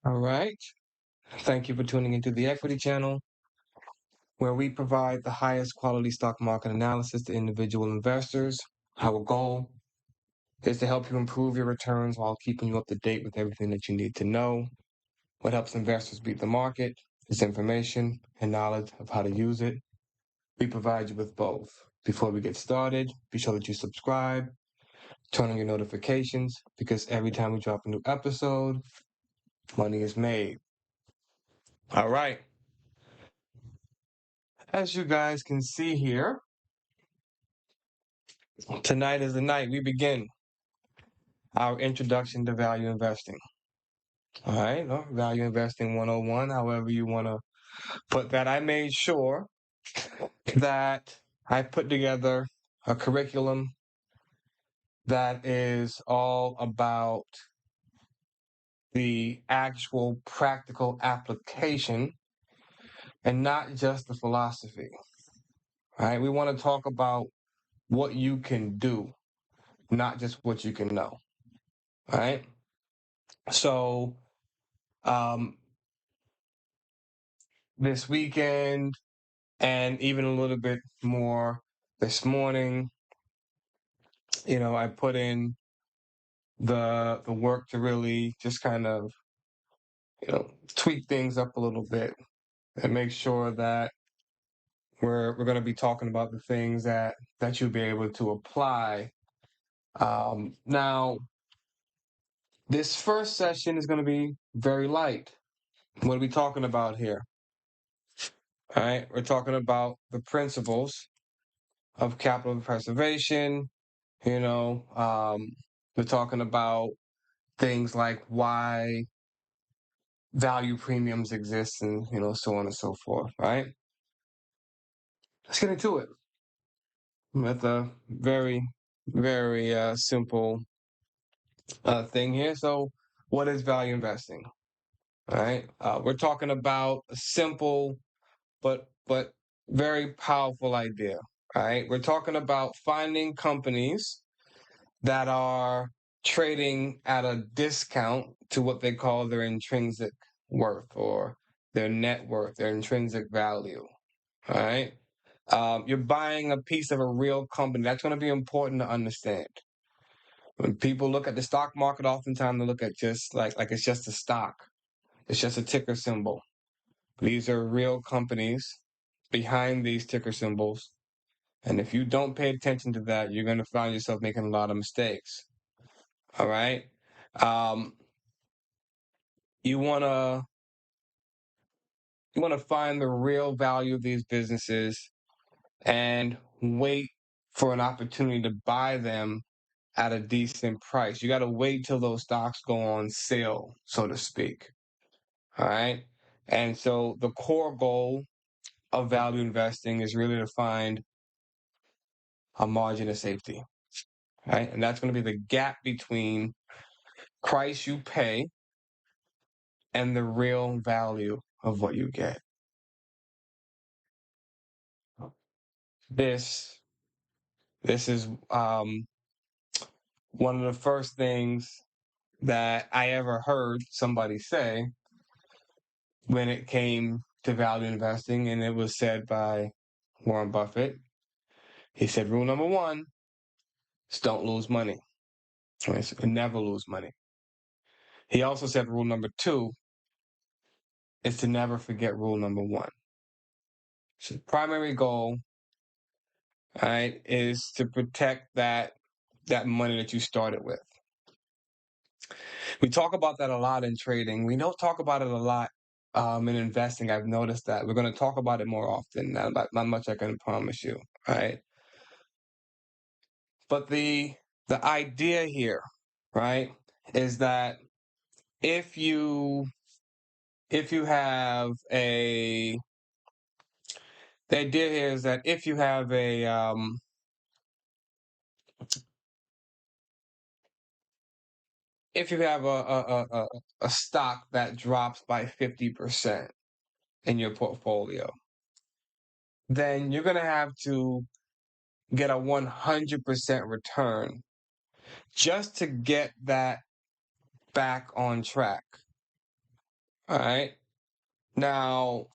All right. Thank you for tuning into the Equity Channel, where we provide the highest quality stock market analysis to individual investors. Our goal is to help you improve your returns while keeping you up to date with everything that you need to know. What helps investors beat the market is information and knowledge of how to use it. We provide you with both. Before we get started, be sure that you subscribe, turn on your notifications, because every time we drop a new episode, money is made. All right. As you guys can see here, tonight is the night we begin our introduction to value investing. All right, value investing 101, however you want to put that. I made sure that I put together a curriculum that is all about the actual practical application and not just the philosophy. All right, we want to talk about what you can do, not just what you can know. All right, so this weekend and even a little bit more this morning, I put in the work to really just kind of tweak things up a little bit and make sure that we're going to be talking about the things that you'll be able to apply. Now, this first session is going to be very light. What are we talking about here? All right, we're talking about the principles of capital preservation. We're talking about things like why value premiums exist and, so on and so forth, right? Let's get into it with a very, very simple thing here. So what is value investing? All right. We're talking about a simple but very powerful idea. All right. We're talking about finding companies that are trading at a discount to what they call their intrinsic worth or their net worth, their intrinsic value. All right. You're buying a piece of a real company. That's going to be important to understand. When people look at the stock market, oftentimes they look at just like it's just a stock. It's just a ticker symbol. These are real companies behind these ticker symbols. And if you don't pay attention to that, you're going to find yourself making a lot of mistakes. All right. You want to find the real value of these businesses and wait for an opportunity to buy them at a decent price. You got to wait till those stocks go on sale, so to speak. All right. And so the core goal of value investing is really to find a margin of safety. Right. And that's going to be the gap between price you pay and the real value of what you get. This is one of the first things that I ever heard somebody say when it came to value investing, and it was said by Warren Buffett. He said, rule number one is don't lose money. Never lose money. He also said rule number two is to never forget rule number one. So the primary goal, right, is to protect that money that you started with. We talk about that a lot in trading. We don't talk about it a lot in investing. I've noticed that. We're going to talk about it more often. Not much I can promise you, right? But the idea here, right, is that if you have a the idea here is that if you have a stock that drops by 50% in your portfolio, then you're going to have to get a 100% return just to get that back on track. All right. Now,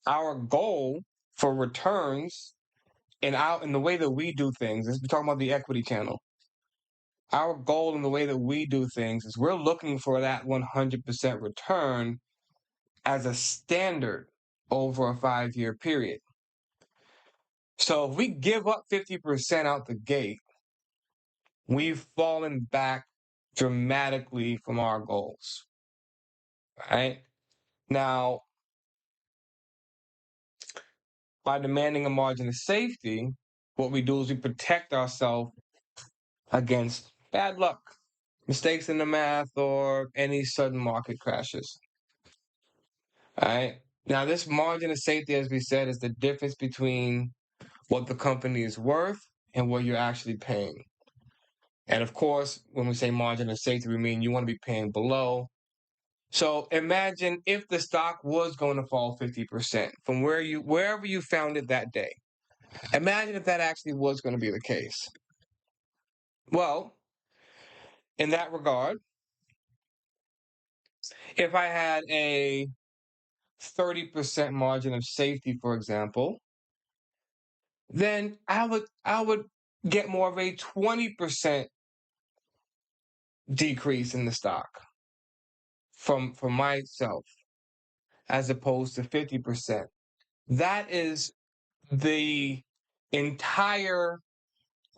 our goal for returns in the way that we do things, we're talking about the equity channel. Our goal in the way that we do things is we're looking for that 100% return as a standard over a 5-year period. So if we give up 50% out the gate, we've fallen back dramatically from our goals. Right? Now, by demanding a margin of safety, what we do is we protect ourselves against bad luck, mistakes in the math, or any sudden market crashes. All right. Now, this margin of safety, as we said, is the difference between what the company is worth and what you're actually paying. And of course, when we say margin of safety, we mean you want to be paying below. So imagine if the stock was going to fall 50% from wherever you found it that day. Imagine if that actually was going to be the case. Well, in that regard, if I had a 30% margin of safety, for example, then I would get more of a 20% decrease in the stock from myself as opposed to 50%. That is the entire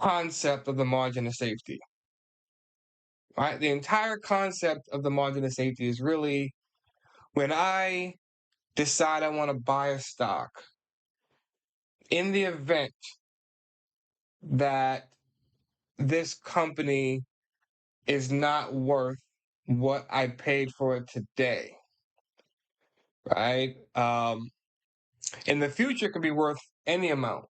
concept of the margin of safety. Right? The entire concept of the margin of safety is really when I decide I want to buy a stock, in the event that this company is not worth what I paid for it today, right? In the future, it could be worth any amount.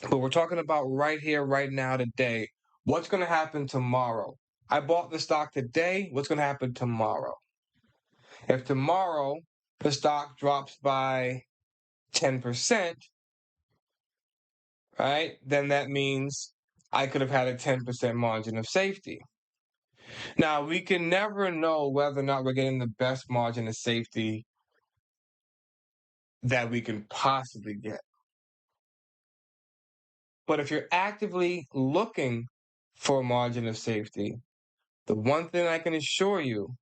But we're talking about right here, right now, today. What's going to happen tomorrow? I bought the stock today. What's going to happen tomorrow? If tomorrow the stock drops by 10%, right, then that means I could have had a 10% margin of safety. Now, we can never know whether or not we're getting the best margin of safety that we can possibly get. But if you're actively looking for a margin of safety, the one thing I can assure you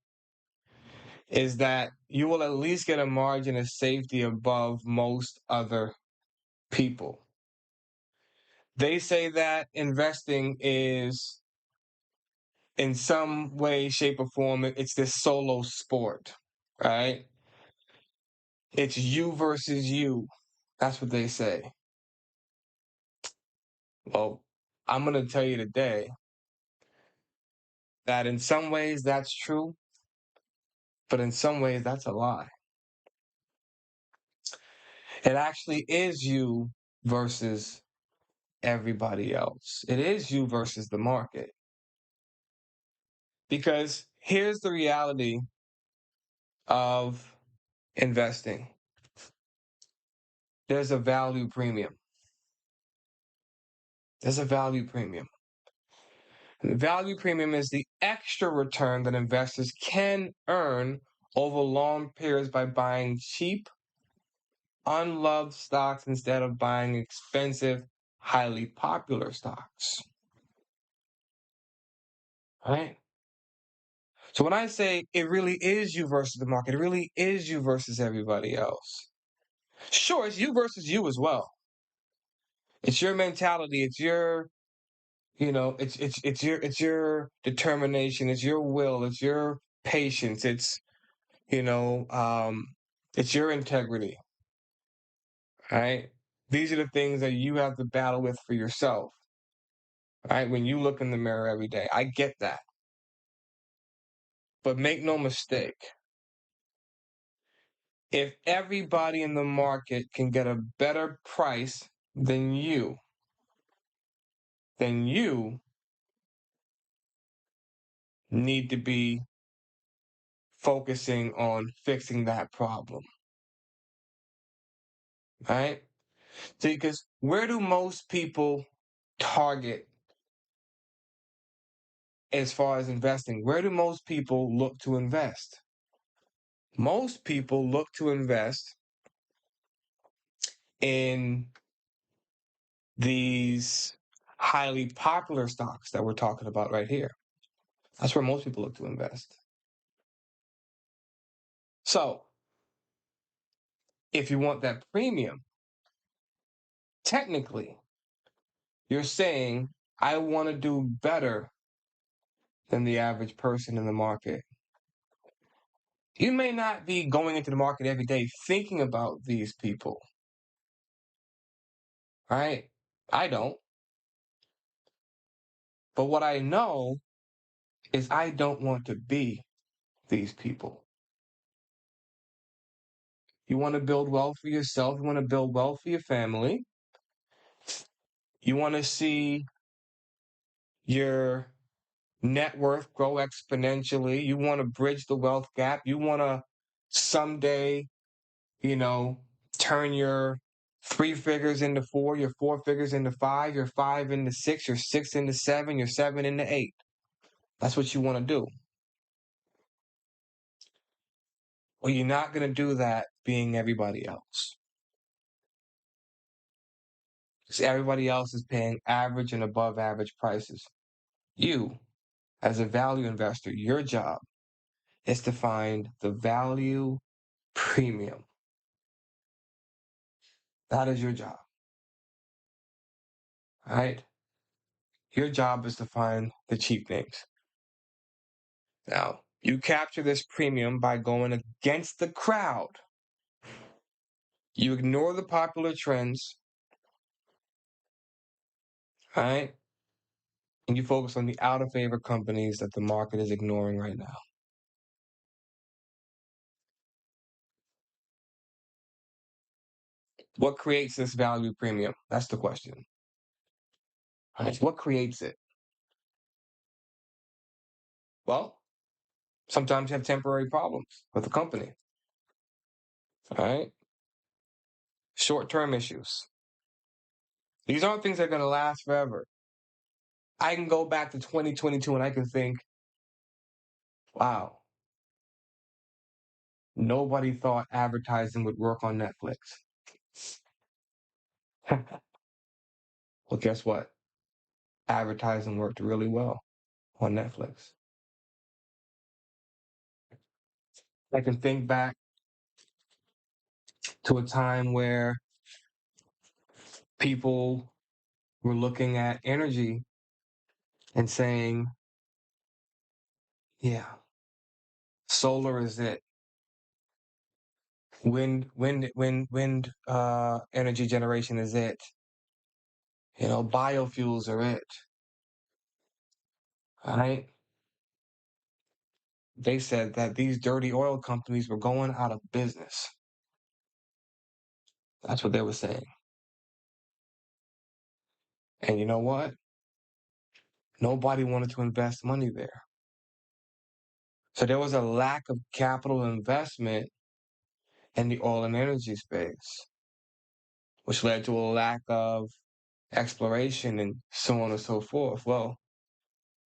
is that you will at least get a margin of safety above most other people. They say that investing is, in some way, shape, or form, it's this solo sport, right? It's you versus you. That's what they say. Well, I'm going to tell you today that in some ways that's true, but in some ways that's a lie. It actually is you versus everybody else. It is you versus the market. Because here's the reality of investing. There's a value premium. There's a value premium. And the value premium is the extra return that investors can earn over long periods by buying cheap, unloved stocks instead of buying expensive, highly popular stocks. Right? So when I say it really is you versus the market, it really is you versus everybody else. Sure, it's you versus you as well. It's your mentality, it's your, it's your determination, it's your will, it's your patience, you know, um, it's your integrity, right? These are the things that you have to battle with for yourself, right? When you look in the mirror every day. I get that. But make no mistake, if everybody in the market can get a better price than you need to be focusing on fixing that problem, right? See, because where do most people target as far as investing? Where do most people look to invest? Most people look to invest in these highly popular stocks that we're talking about right here. That's where most people look to invest. So, if you want that premium, technically, you're saying, I want to do better than the average person in the market. You may not be going into the market every day thinking about these people, right? I don't. But what I know is I don't want to be these people. You want to build wealth for yourself, you want to build wealth for your family, you want to see your net worth grow exponentially, you want to bridge the wealth gap, you want to someday, you know, turn your 3 figures into 4, your 4 figures into 5, your 5 into 6, your 6 into 7, your 7 into 8. That's what you want to do. Well, you're not going to do that being everybody else. Because everybody else is paying average and above average prices. You, as a value investor, your job is to find the value premium. That is your job. All right? Your job is to find the cheap things. Now, you capture this premium by going against the crowd. You ignore the popular trends, right? And you focus on the out of favor companies that the market is ignoring right now. What creates this value premium? That's the question. Right? What creates it? Well, sometimes you have temporary problems with the company. All right? Short-term issues. These aren't things that are going to last forever. I can go back to 2022 and I can think, wow, nobody thought advertising would work on Netflix. Well, guess what? Advertising worked really well on Netflix. I can think back to a time where people were looking at energy and saying, yeah, solar is it. Wind energy generation is it. Biofuels are it. All right. They said that these dirty oil companies were going out of business. That's what they were saying. And you know what? Nobody wanted to invest money there. So there was a lack of capital investment in the oil and energy space, which led to a lack of exploration and so on and so forth. Well,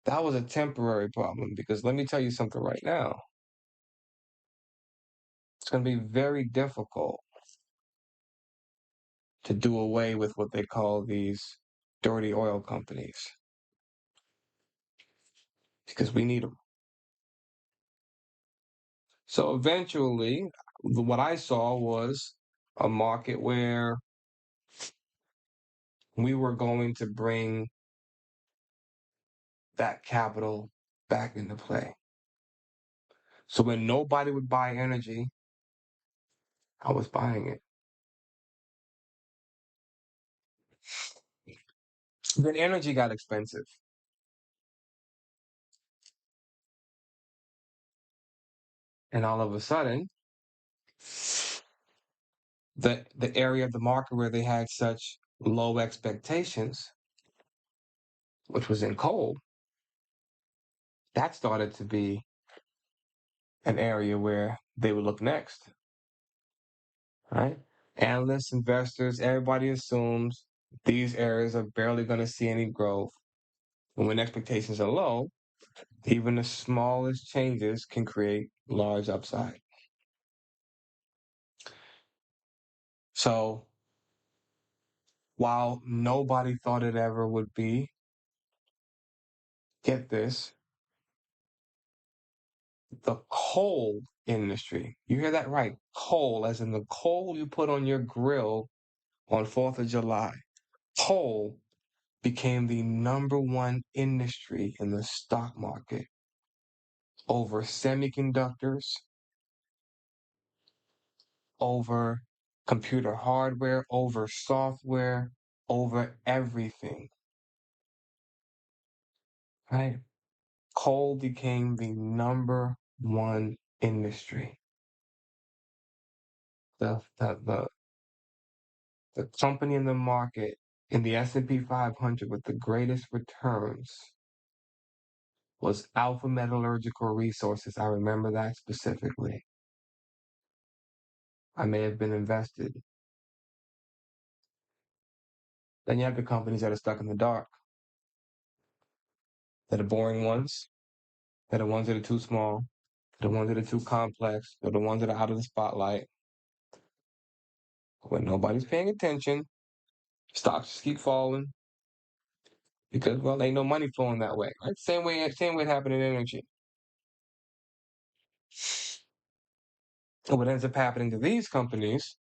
that was a temporary problem because let me tell you something right now. It's going to be very difficult to do away with what they call these dirty oil companies because we need them. So eventually, what I saw was a market where we were going to bring that capital back into play. So when nobody would buy energy, I was buying it. Then energy got expensive. And all of a sudden, the area of the market where they had such low expectations, which was in coal, that started to be an area where they would look next, right? Analysts, investors, everybody assumes these areas are barely going to see any growth. And when expectations are low, even the smallest changes can create large upside. So while nobody thought it ever would be, get this, the coal industry. You hear that right? Coal, as in the coal you put on your grill on 4th of July. Coal became the number one industry in the stock market over semiconductors, over computer hardware, over software, over everything. Right? Coal became the number one industry. The company in the market in the S&P 500 with the greatest returns was Alpha Metallurgical Resources. I remember that specifically. I may have been invested. Then you have the companies that are stuck in the dark. They're the boring ones. They're the ones that are too small. They're the ones that are too complex. They're the ones that are out of the spotlight. When nobody's paying attention, stocks just keep falling because, well, ain't no money flowing that way. Right? Same way it happened in energy. And what ends up happening to these companies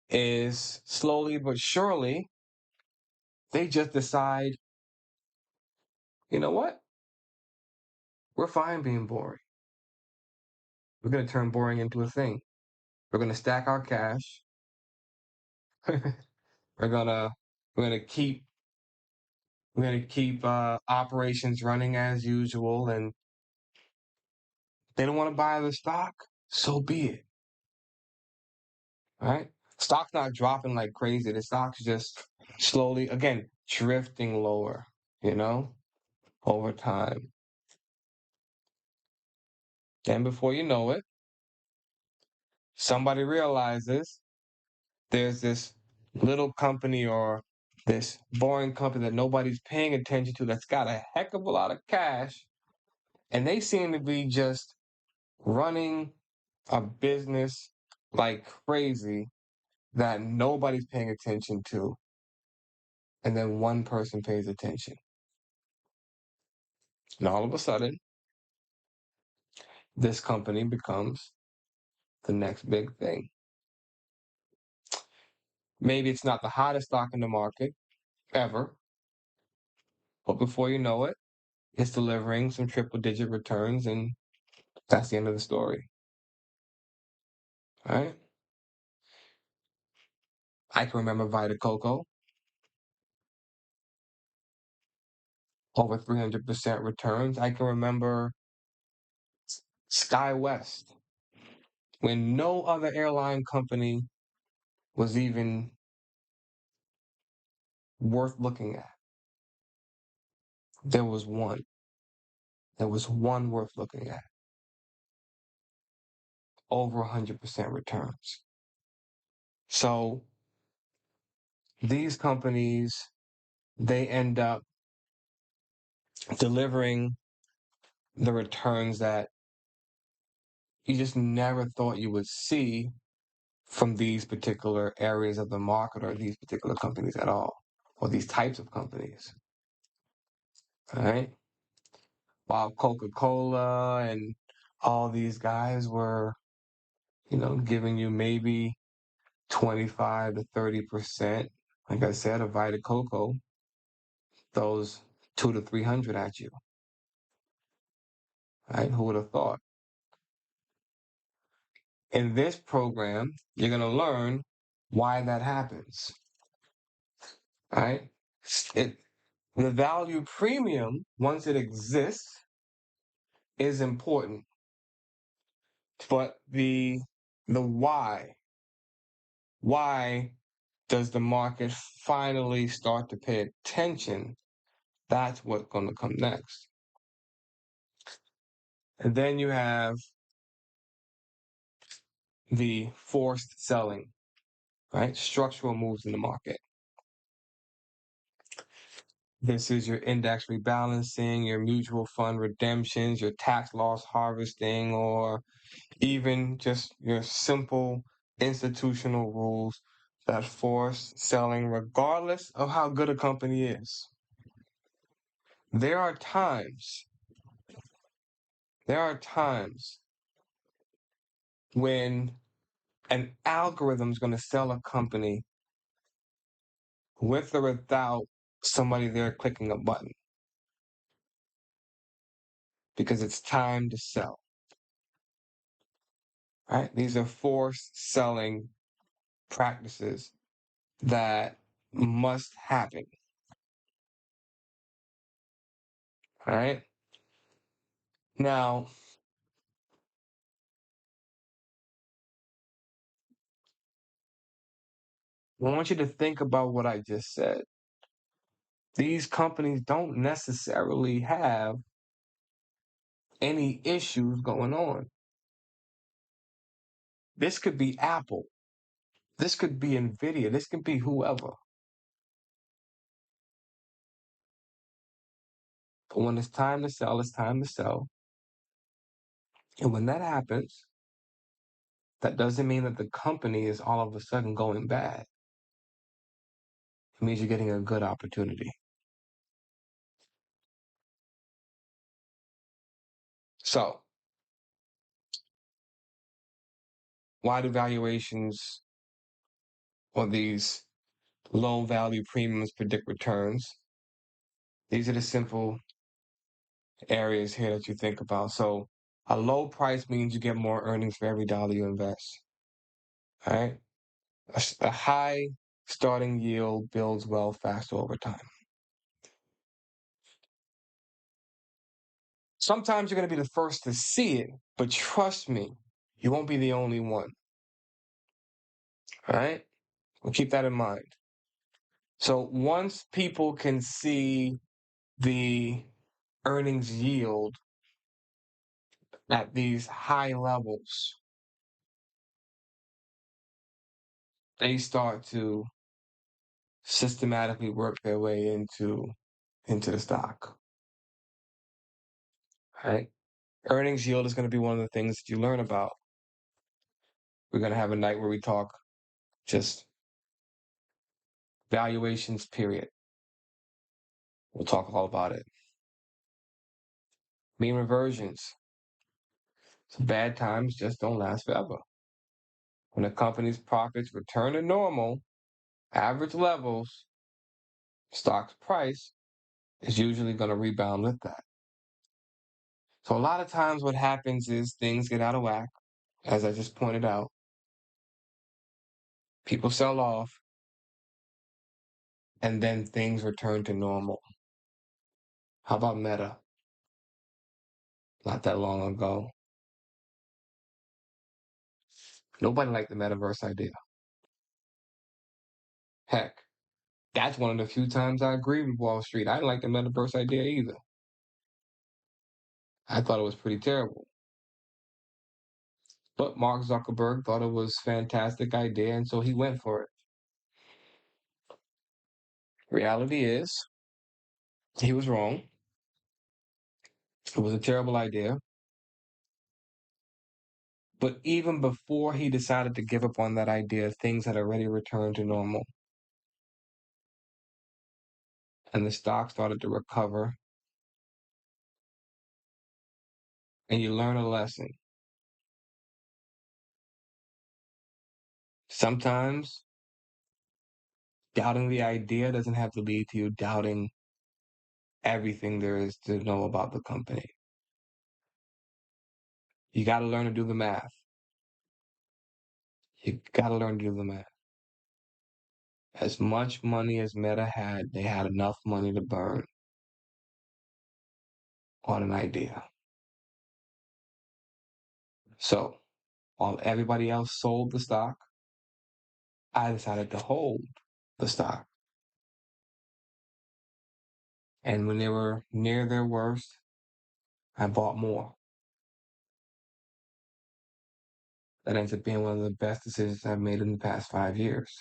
is slowly but surely, they just decide, you know what? We're fine being boring. We're going to turn boring into a thing. We're going to stack our cash. we're gonna we're gonna keep operations running as usual, and they don't want to buy the stock. So be it. Right? Stock's not dropping like crazy. The stock's just slowly, again, drifting lower. You know, over time. Then before you know it, somebody realizes there's this little company or this boring company that nobody's paying attention to that's got a heck of a lot of cash, and they seem to be just running a business like crazy that nobody's paying attention to, and then one person pays attention. And all of a sudden, this company becomes the next big thing. Maybe it's not the hottest stock in the market ever, but before you know it, it's delivering some triple digit returns, and that's the end of the story. All right. I can remember Vita Coco. over 300% returns. I can remember SkyWest, when no other airline company was even worth looking at. There was one. There was one worth looking at. Over 100% returns. So these companies, they end up delivering the returns that you just never thought you would see from these particular areas of the market or these particular companies at all, or these types of companies. All right. While Coca-Cola and all these guys were, giving you maybe 25 to 30%, like I said, of Vita Coco, those 200 to 300 at you. Right? Who would have thought? In this program, you're going to learn why that happens. Right? The value premium, once it exists, is important. But the why does the market finally start to pay attention? That's what's going to come next. And then you have the forced selling, right? Structural moves in the market. This is your index rebalancing, your mutual fund redemptions, your tax loss harvesting, or even just your simple institutional rules that force selling regardless of how good a company is. There are times when an algorithm is going to sell a company with or without somebody there clicking a button, because it's time to sell. Right? These are forced selling practices that must happen. All right. Now, I want you to think about what I just said. These companies don't necessarily have any issues going on. This could be Apple. This could be Nvidia. This could be whoever. But when it's time to sell, it's time to sell. And when that happens, that doesn't mean that the company is all of a sudden going bad. It means you're getting a good opportunity. So, why do valuations or these low value premiums predict returns? These are the simple areas here that you think about. So, a low price means you get more earnings for every dollar you invest. All right. A high starting yield builds wealth faster over time. Sometimes you're going to be the first to see it, but trust me, you won't be the only one. All right. Well, keep that in mind. So once people can see the earnings yield at these high levels, they start to systematically work their way into the stock. Right? Earnings yield is going to be one of the things that you learn about. We're going to have a night where we talk just valuations, period. We'll talk all about it. Mean reversions. So bad times just don't last forever. When a company's profits return to normal, average levels, stock's price is usually going to rebound with that. So a lot of times what happens is things get out of whack, as I just pointed out. People sell off, and then things return to normal. How about Meta? Not that long ago. Nobody liked the metaverse idea. Heck, that's one of the few times I agree with Wall Street. I didn't like the metaverse idea either. I thought it was pretty terrible. But Mark Zuckerberg thought it was a fantastic idea, and so he went for it. Reality is, he was wrong. It was a terrible idea. But even before he decided to give up on that idea, things had already returned to normal. And the stock started to recover. And you learn a lesson. Sometimes doubting the idea doesn't have to lead to you doubting everything there is to know about the company. You got to learn to do the math. You got to learn to do the math. As much money as Meta had, they had enough money to burn on an idea. So while everybody else sold the stock, I decided to hold the stock. And when they were near their worst, I bought more. That ends up being one of the best decisions I've made in the past 5 years.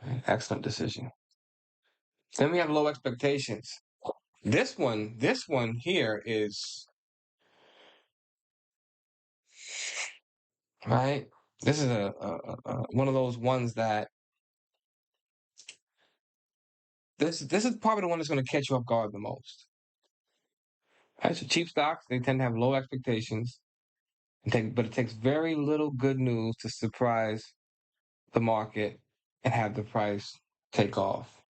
Right? Excellent decision. Then we have low expectations. This one here is right. This is a one of those ones that this is probably the one that's going to catch you off guard the most. Right? So cheap stocks, they tend to have low expectations, but it takes very little good news to surprise the market and have the price take off.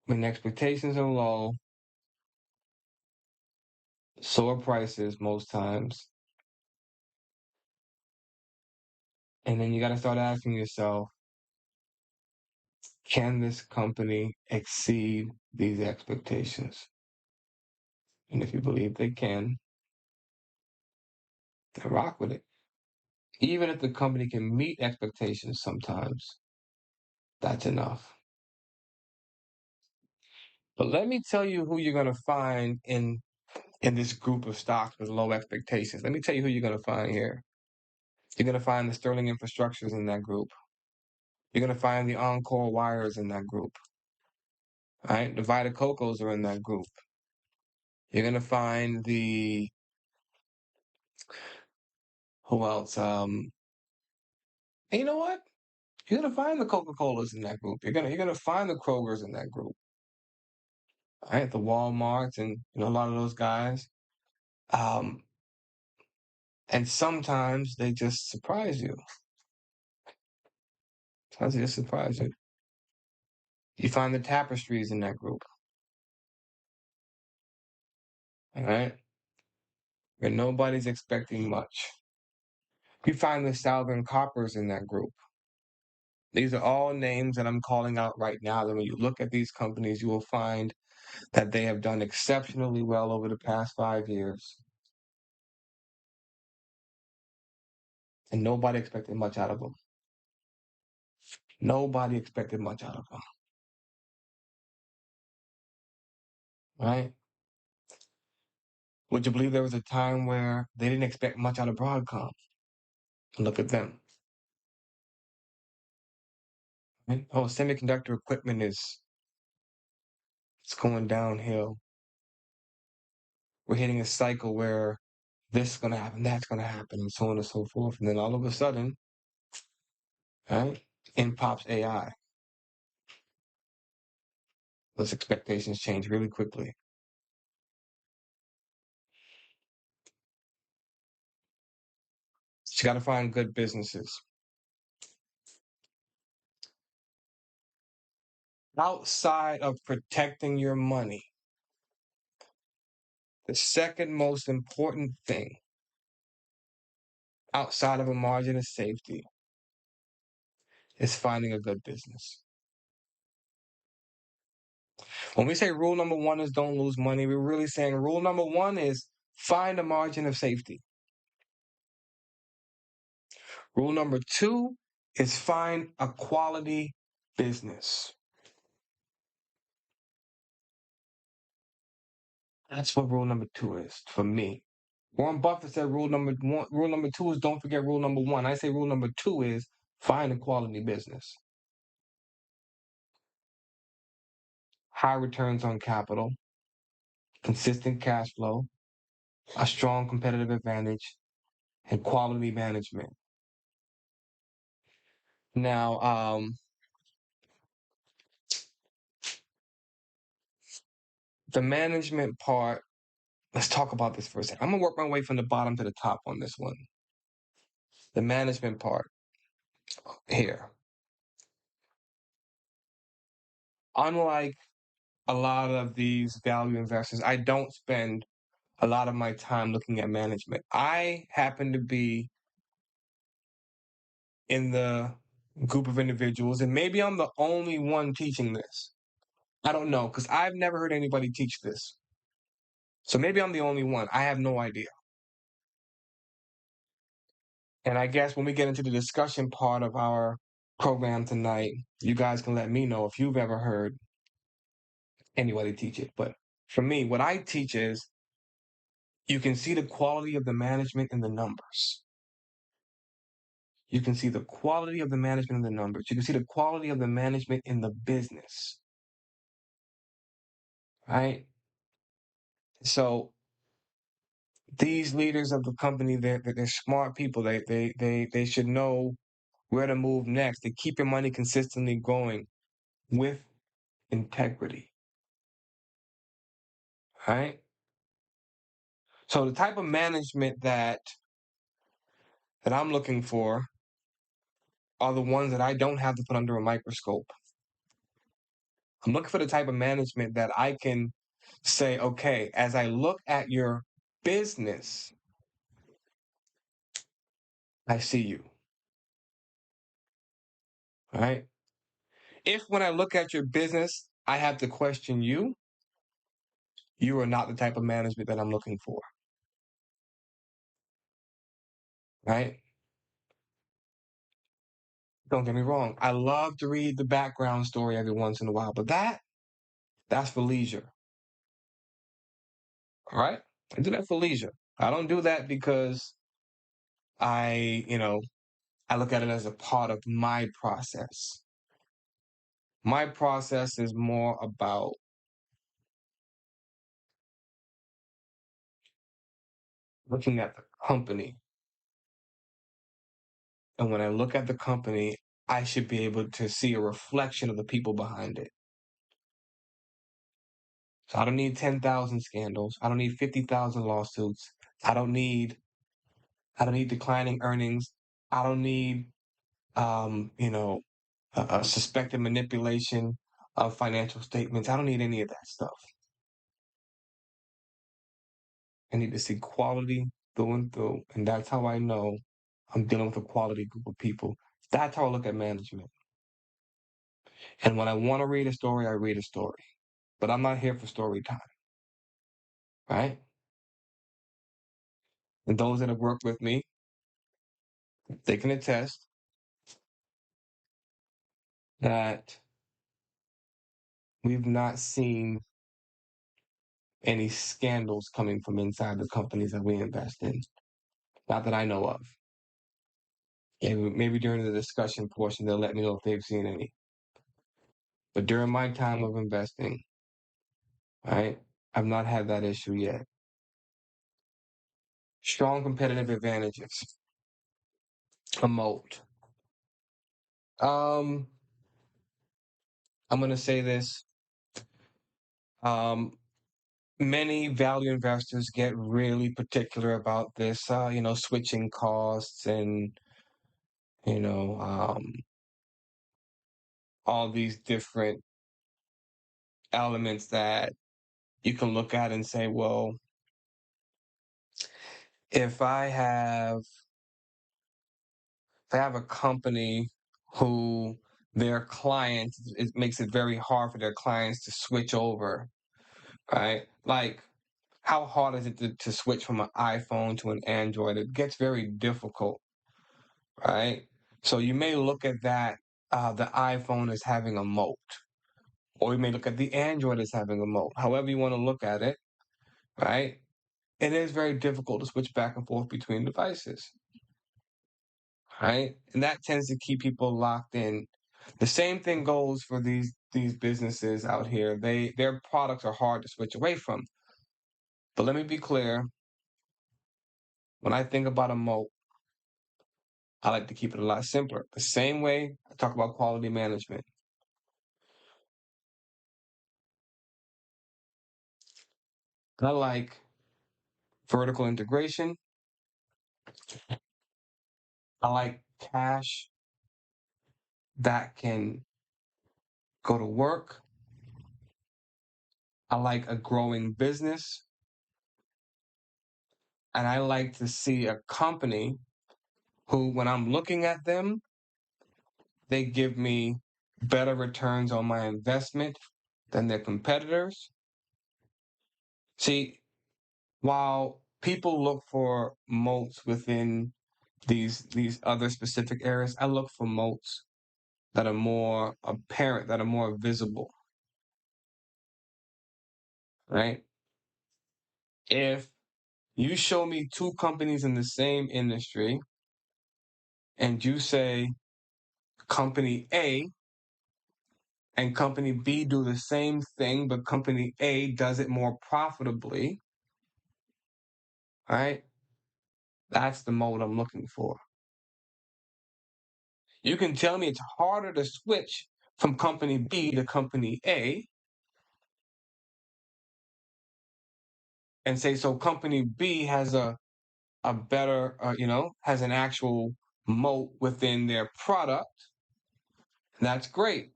When expectations are low, so are prices most times. And then you got to start asking yourself, can this company exceed these expectations? And if you believe they can, then rock with it. Even if the company can meet expectations sometimes, that's enough. But let me tell you who you're going to find in this group of stocks with low expectations. Let me tell you who you're going to find here. You're going to find the Sterling Infrastructures in that group. You're going to find the Encore Wires in that group. All right, the Vita Cocos are in that group. You're going to find the who else? And you know what? You're gonna find the Coca-Colas in that group. You're gonna find the Krogers in that group. All right, the Walmarts and a lot of those guys. Um, and sometimes they just surprise you. Sometimes they just surprise you. You find the Tapestries in that group. All right, where nobody's expecting much. You find the Southern Coppers in that group. These are all names that I'm calling out right now. That when you look at these companies, you will find that they have done exceptionally well over the past 5 years. And nobody expected much out of them. Nobody expected much out of them, right? Would you believe there was a time where they didn't expect much out of Broadcom? Look at them. Right? Oh, semiconductor equipment is it's going downhill. We're hitting a cycle where this is going to happen, that's going to happen, and so on and so forth. And then all of a sudden, right, in pops AI. Those expectations change really quickly. You got to find good businesses. Outside of protecting your money, the second most important thing outside of a margin of safety is finding a good business. When we say rule number one is don't lose money, we're really saying rule number one is find a margin of safety. Rule number two is find a quality business. That's what rule number two is for me. Warren Buffett said rule number two is don't forget rule number one. I say rule number two is find a quality business. High returns on capital, consistent cash flow, a strong competitive advantage, and quality management. Now, the management part, let's talk about this for a second. I'm going to work my way from the bottom to the top on this one. The management part here. Unlike a lot of these value investors, I don't spend a lot of my time looking at management. I happen to be in the group of individuals, and maybe I'm the only one teaching this. I don't know, because I've never heard anybody teach this. So maybe I'm the only one. I have no idea. And I guess when we get into the discussion part of our program tonight, you guys can let me know if you've ever heard anybody teach it. But for me, what I teach is you can see the quality of the management in the numbers. You can see the quality of the management in the numbers. You can see the quality of the management in the business. Right? So these leaders of the company, they're smart people. They should know where to move next to keep your money consistently going with integrity. Right? So the type of management that I'm looking for are the ones that I don't have to put under a microscope. I'm looking for the type of management that I can say, okay, as I look at your business, I see you. Right? If when I look at your business, I have to question you, you are not the type of management that I'm looking for. Right? Don't get me wrong. I love to read the background story every once in a while, but that's for leisure. All right? I do that for leisure. I don't do that because I look at it as a part of my process. My process is more about looking at the company. And when I look at the company, I should be able to see a reflection of the people behind it. So I don't need 10,000 scandals. I don't need 50,000 lawsuits. I don't need declining earnings. I don't need a suspected manipulation of financial statements. I don't need any of that stuff. I need to see quality through and through. And that's how I know I'm dealing with a quality group of people. That's how I look at management. And when I want to read a story, I read a story. But I'm not here for story time, right? And those that have worked with me, they can attest that we've not seen any scandals coming from inside the companies that we invest in. Not that I know of. Maybe during the discussion portion, they'll let me know if they've seen any. But during my time of investing, right, I've not had that issue yet. Strong competitive advantages. A moat. Um, I'm going to say this. Um, Many value investors get really particular about this, switching costs and, you know, um, all these different elements that you can look at and say, well, if I have a company who their clients, it makes it very hard for their clients to switch over, right? Like, how hard is it to switch from an iPhone to an Android? It gets very difficult, right? So you may look at that, the iPhone as having a moat, or you may look at the Android as having a moat. However you want to look at it, right? It is very difficult to switch back and forth between devices, right? And that tends to keep people locked in. The same thing goes for these businesses out here. Their products are hard to switch away from. But let me be clear, when I think about a moat, I like to keep it a lot simpler. The same way I talk about quality management. I like vertical integration. I like cash that can go to work. I like a growing business. And I like to see a company who, when I'm looking at them, they give me better returns on my investment than their competitors. See, while people look for moats within these other specific areas, I look for moats that are more apparent, that are more visible, right? If you show me two companies in the same industry and you say company A and company B do the same thing, but company A does it more profitably, right? That's the mode I'm looking for. You can tell me it's harder to switch from company B to company A and say, so company B has a better, has an actual moat within their product. That's great.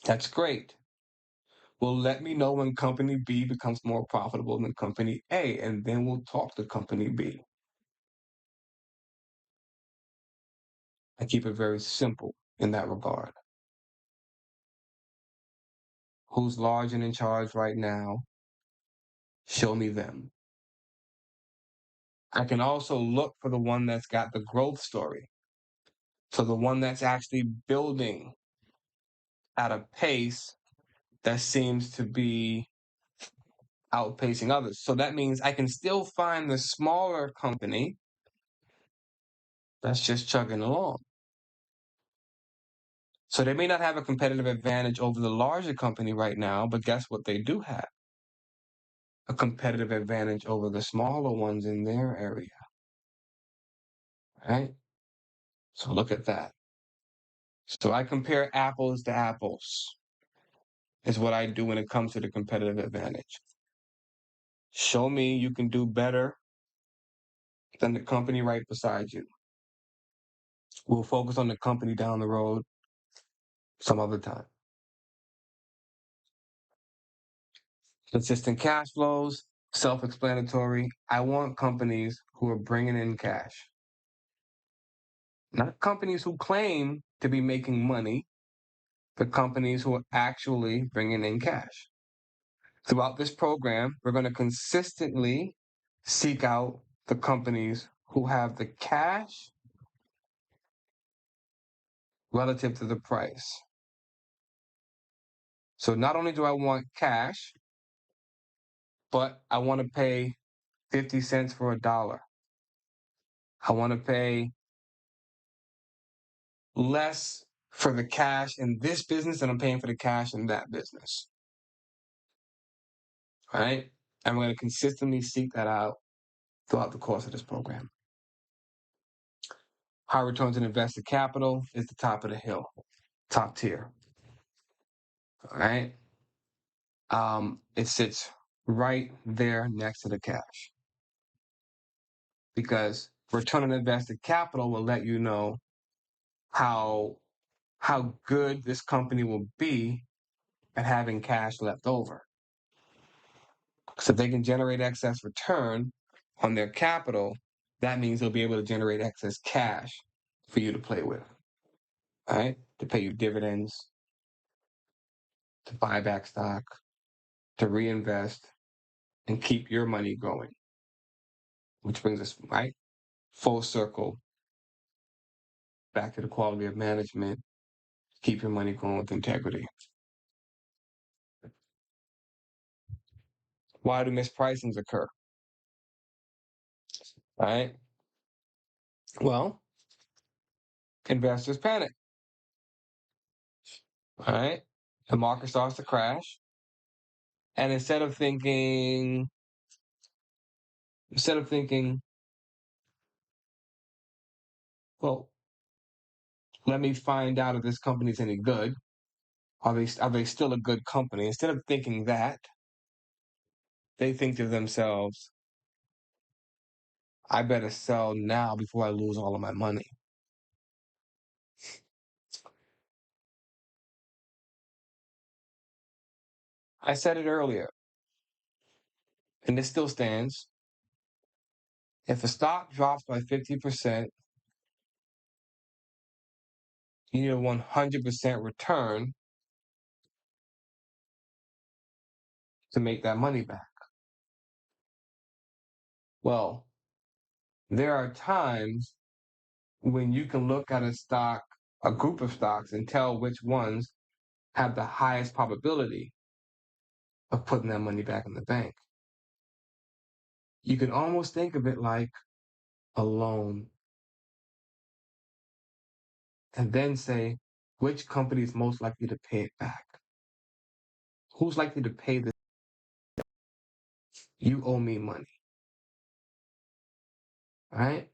That's great. Well, let me know when company B becomes more profitable than company A, and then we'll talk to company B. I keep it very simple in that regard. Who's large and in charge right now? Show me them. I can also look for the one that's got the growth story. So the one that's actually building at a pace that seems to be outpacing others. So that means I can still find the smaller company that's just chugging along. So they may not have a competitive advantage over the larger company right now, but guess what they do have? A competitive advantage over the smaller ones in their area, right? So look at that. So I compare apples to apples, is what I do when it comes to the competitive advantage. Show me you can do better than the company right beside you. We'll focus on the company down the road some other time. Consistent cash flows, self-explanatory. I want companies who are bringing in cash, not companies who claim to be making money, but companies who are actually bringing in cash. Throughout this program, we're going to consistently seek out the companies who have the cash relative to the price. So not only do I want cash, but I want to pay 50 cents for a dollar. I want to pay less for the cash in this business than I'm paying for the cash in that business. Right? And we're going to consistently seek that out throughout the course of this program. High returns on invested capital is the top of the hill, top tier. All right. It sits right there next to the cash because return on invested capital will let you know how good this company will be at having cash left over. So if they can generate excess return on their capital, that means they'll be able to generate excess cash for you to play with. All right. to pay you dividends, to buy back stock, to reinvest, and keep your money going. Which brings us, right, full circle back to the quality of management. Keep your money going with integrity. Why do mispricings occur? All right. Well, investors panic. All right. The market starts to crash. And instead of thinking, well, let me find out if this company's any good. Are they still a good company? Instead of thinking that, they think to themselves, I better sell now before I lose all of my money. I said it earlier, and this still stands. If a stock drops by 50%, you need a 100% return to make that money back. Well, there are times when you can look at a stock, a group of stocks, and tell which ones have the highest probability of putting that money back in the bank. You can almost think of it like a loan and then say, which company is most likely to pay it back? Who's likely to pay this? You owe me money, right?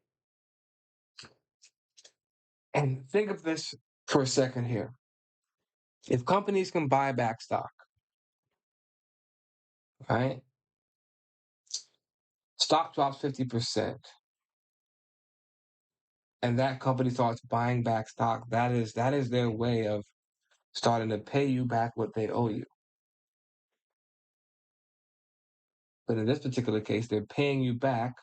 And think of this for a second here. If companies can buy back stock, right? Stock drops 50%, and that company starts buying back stock. That is their way of starting to pay you back what they owe you. But in this particular case, they're paying you back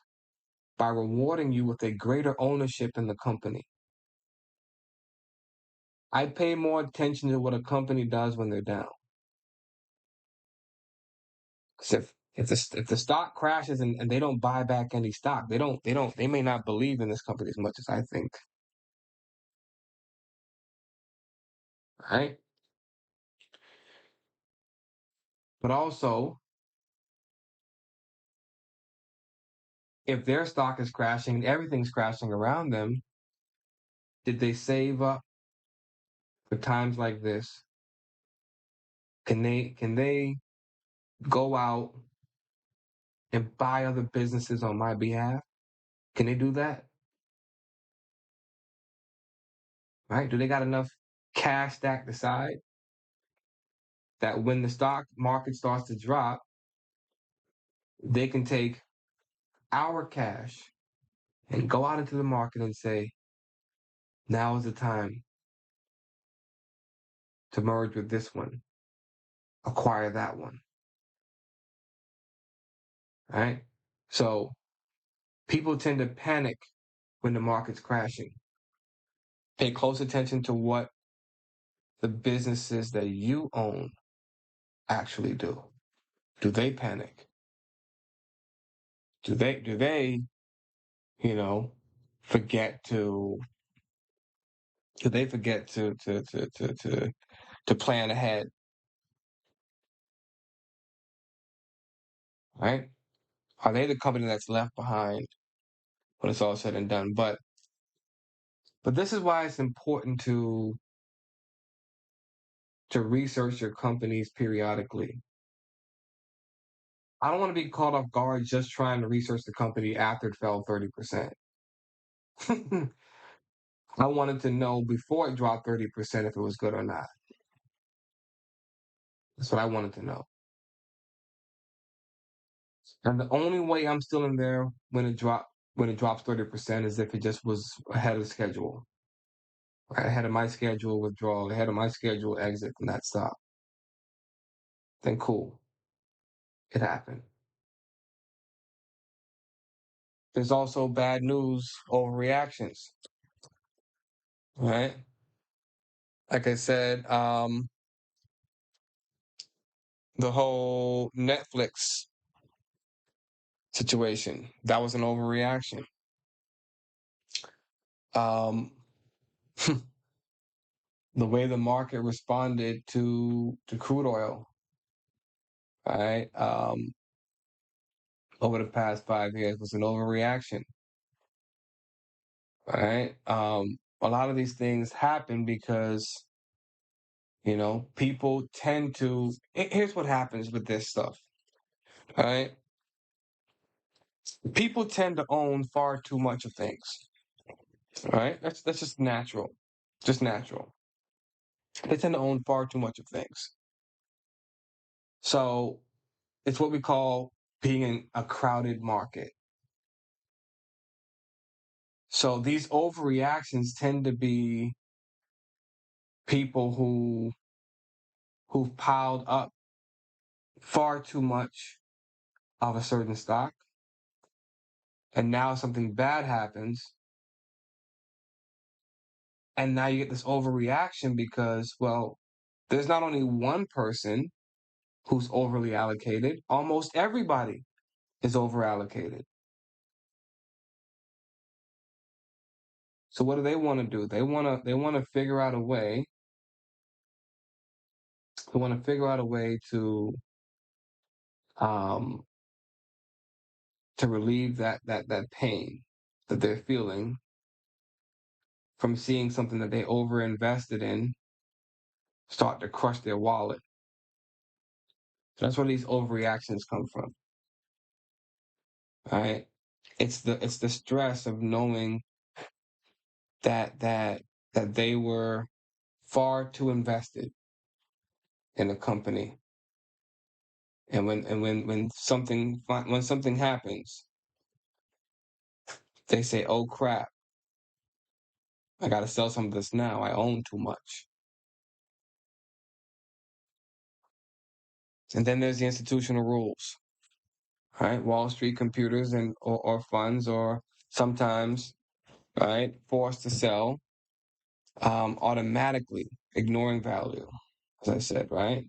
by rewarding you with a greater ownership in the company. I pay more attention to what a company does when they're down. Because if the stock crashes and they don't buy back any stock, they may not believe in this company as much as I think. Right? But also, if their stock is crashing and everything's crashing around them, did they save up for times like this? Can they go out and buy other businesses on my behalf? Can they do that? Right? Do they got enough cash stacked aside that when the stock market starts to drop, they can take our cash and go out into the market and say, now is the time to merge with this one, acquire that one, right? So people tend to panic when the market's crashing. Pay close attention to what the businesses that you own actually do. Do they panic? Do they, you know, forget to do they forget to plan ahead, right? Are they the company that's left behind when it's all said and done? But this is why it's important to research your companies periodically. I don't want to be caught off guard just trying to research the company after it fell 30%. I wanted to know before it dropped 30% if it was good or not. That's what I wanted to know. And the only way I'm still in there when it drops 30% is if it just was ahead of schedule. Right? Ahead of my schedule withdrawal, ahead of my schedule exit from that stock. Then cool. It happened. There's also bad news overreactions. Right? like I said, the whole Netflix situation, that was an overreaction. Um, the way the market responded to crude oil, right, over the past 5 years was an overreaction, right? A lot of these things happen because, people tend to. Here's what happens with this stuff, right? People tend to own far too much of things, right? That's just natural, just natural. They tend to own far too much of things. So it's what we call being in a crowded market. So these overreactions tend to be people who've piled up far too much of a certain stock, and now something bad happens, and now you get this overreaction because, well, there's not only one person who's overly allocated, almost everybody is over allocated. So what do they want to do? They want to figure out a way. They want to figure out a way um to relieve that pain that they're feeling from seeing something that they over invested in start to crush their wallet. So that's where these overreactions come from. Right? It's the stress of knowing that they were far too invested in a company. And when something happens, they say, "Oh crap, I got to sell some of this now. I own too much." And then there's the institutional rules, right? Wall Street computers or funds or sometimes, right, forced to sell automatically, ignoring value, as I said, right?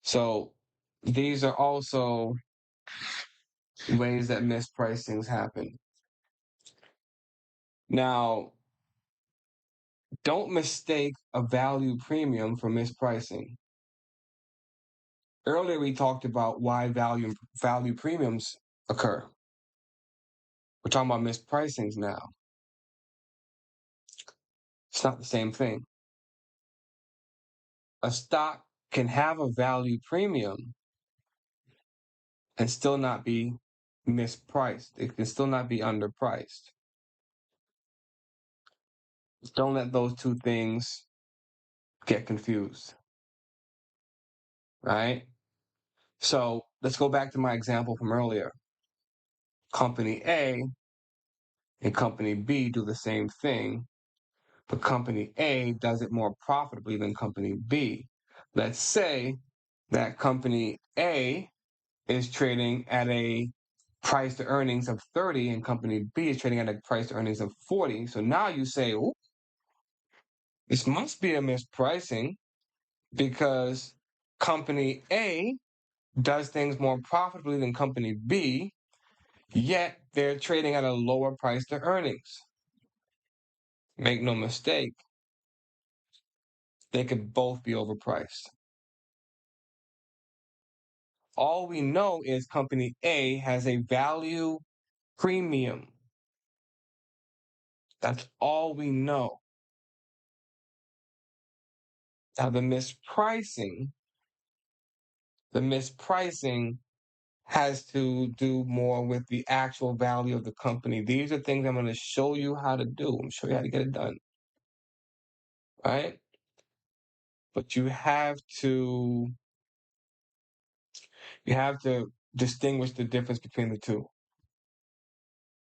So these are also ways that mispricings happen. Now, don't mistake a value premium for mispricing. Earlier, we talked about why value premiums occur. We're talking about mispricings now. It's not the same thing. A stock can have a value premium and still not be mispriced. It can still not be underpriced. Don't let those two things get confused, right? So let's go back to my example from earlier. Company A and Company B do the same thing, but Company A does it more profitably than Company B. Let's say that Company A is trading at a price to earnings of 30 and Company B is trading at a price to earnings of 40. So now you say, oh, this must be a mispricing because Company A does things more profitably than Company B, yet they're trading at a lower price to earnings. Make no mistake, they could both be overpriced. All we know is Company A has a value premium. That's all we know. Now, the mispricing has to do more with the actual value of the company. These are things I'm going to show you how to do. I'm going to show you how to get it done. Right? But you have to distinguish the difference between the two.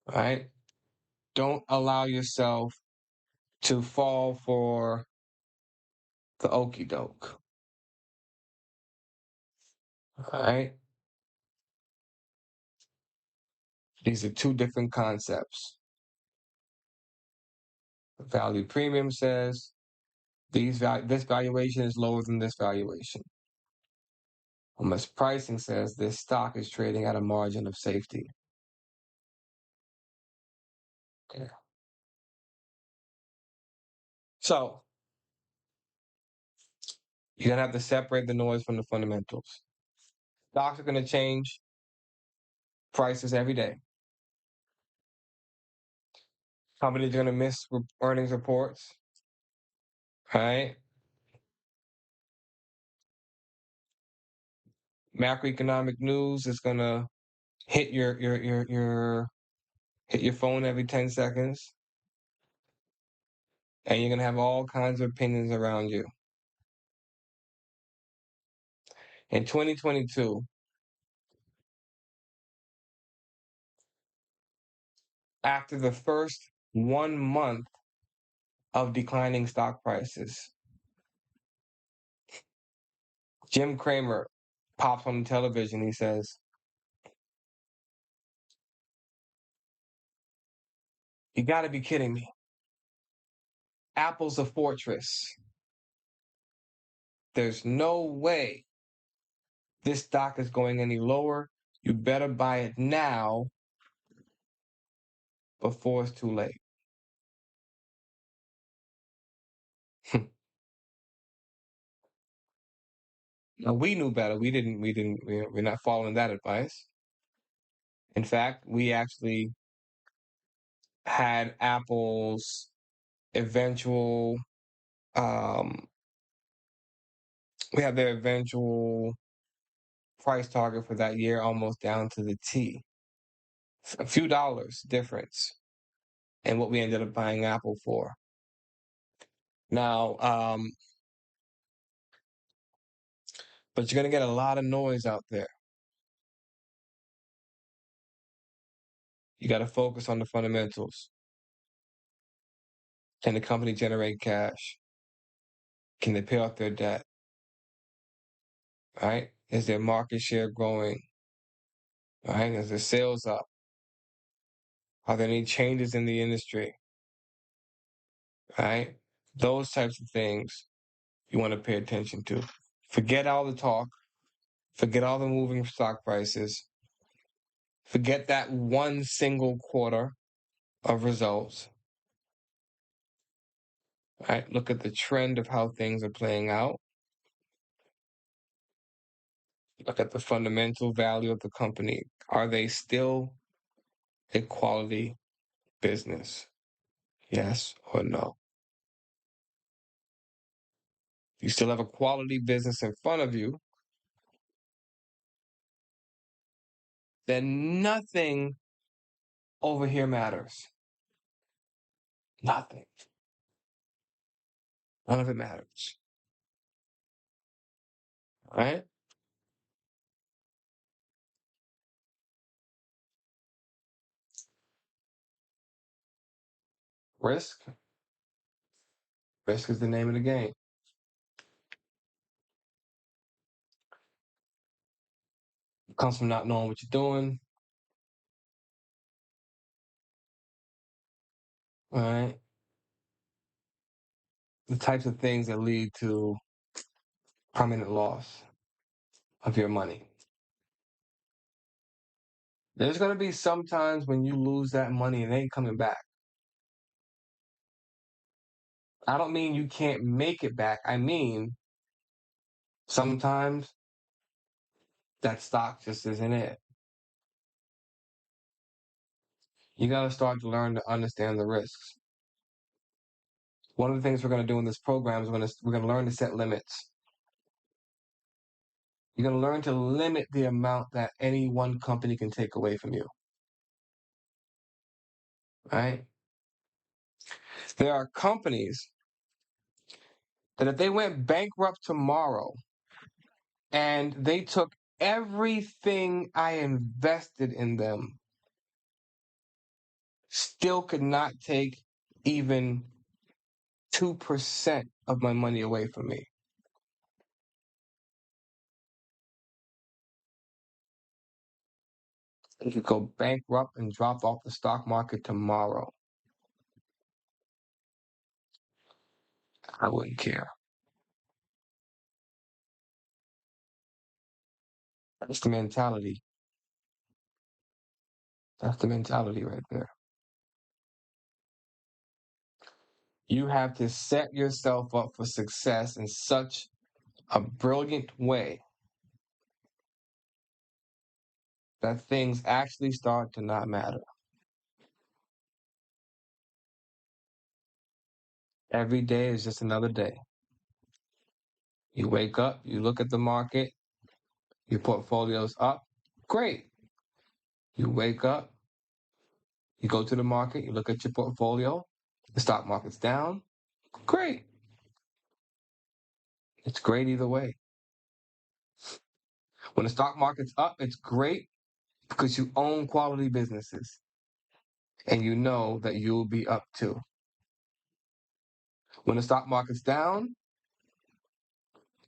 Right? Don't allow yourself to fall for the okey doke. Right? These are two different concepts. Value premium says This valuation is lower than this valuation. Unless pricing says this stock is trading at a margin of safety. Okay. So you're gonna have to separate the noise from the fundamentals. Stocks are gonna change prices every day. Companies are gonna miss earnings reports, right? Macroeconomic news is gonna hit hit your phone every 10 seconds, and you're gonna have all kinds of opinions around you. In 2022, after the first 1 month of declining stock prices, Jim Cramer pops on the television. He says, "You got to be kidding me. Apple's a fortress. There's no way this stock is going any lower. You better buy it now before it's too late." Now we knew better. We're not following that advice. In fact, we actually had Apple's eventual um we had their eventual price target for that year almost down to the T. A few dollars difference in what we ended up buying Apple for. Now, but you're gonna get a lot of noise out there. You got to focus on the fundamentals. Can the company generate cash? Can they pay off their debt? Right? Is their market share growing? Right? Is their sales up? Are there any changes in the industry? Right? Those types of things you want to pay attention to. Forget all the talk. Forget all the moving stock prices. Forget that one single quarter of results. Right? Look at the trend of how things are playing out. Look at the fundamental value of the company. Are they still a quality business? Yes or no? You still have a quality business in front of you, then nothing over here matters. Nothing. None of it matters. All right? Risk. Risk is the name of the game. It comes from not knowing what you're doing. All right? The types of things that lead to permanent loss of your money. There's going to be some times when you lose that money and it ain't coming back. I don't mean you can't make it back. I mean, sometimes that stock just isn't it. You got to start to learn to understand the risks. One of the things we're going to do in this program is we're going to learn to set limits. You're going to learn to limit the amount that any one company can take away from you. Right? There are companies that if they went bankrupt tomorrow and they took everything I invested in them, still could not take even 2% of my money away from me. They could go bankrupt and drop off the stock market tomorrow. I wouldn't care. That's the mentality. That's the mentality right there. You have to set yourself up for success in such a brilliant way that things actually start to not matter. Every day is just another day. You wake up, you look at the market, your portfolio's up, great. You wake up, you go to the market, you look at your portfolio, the stock market's down, great. It's great either way. When the stock market's up, it's great because you own quality businesses and you know that you'll be up too. When the stock market's down,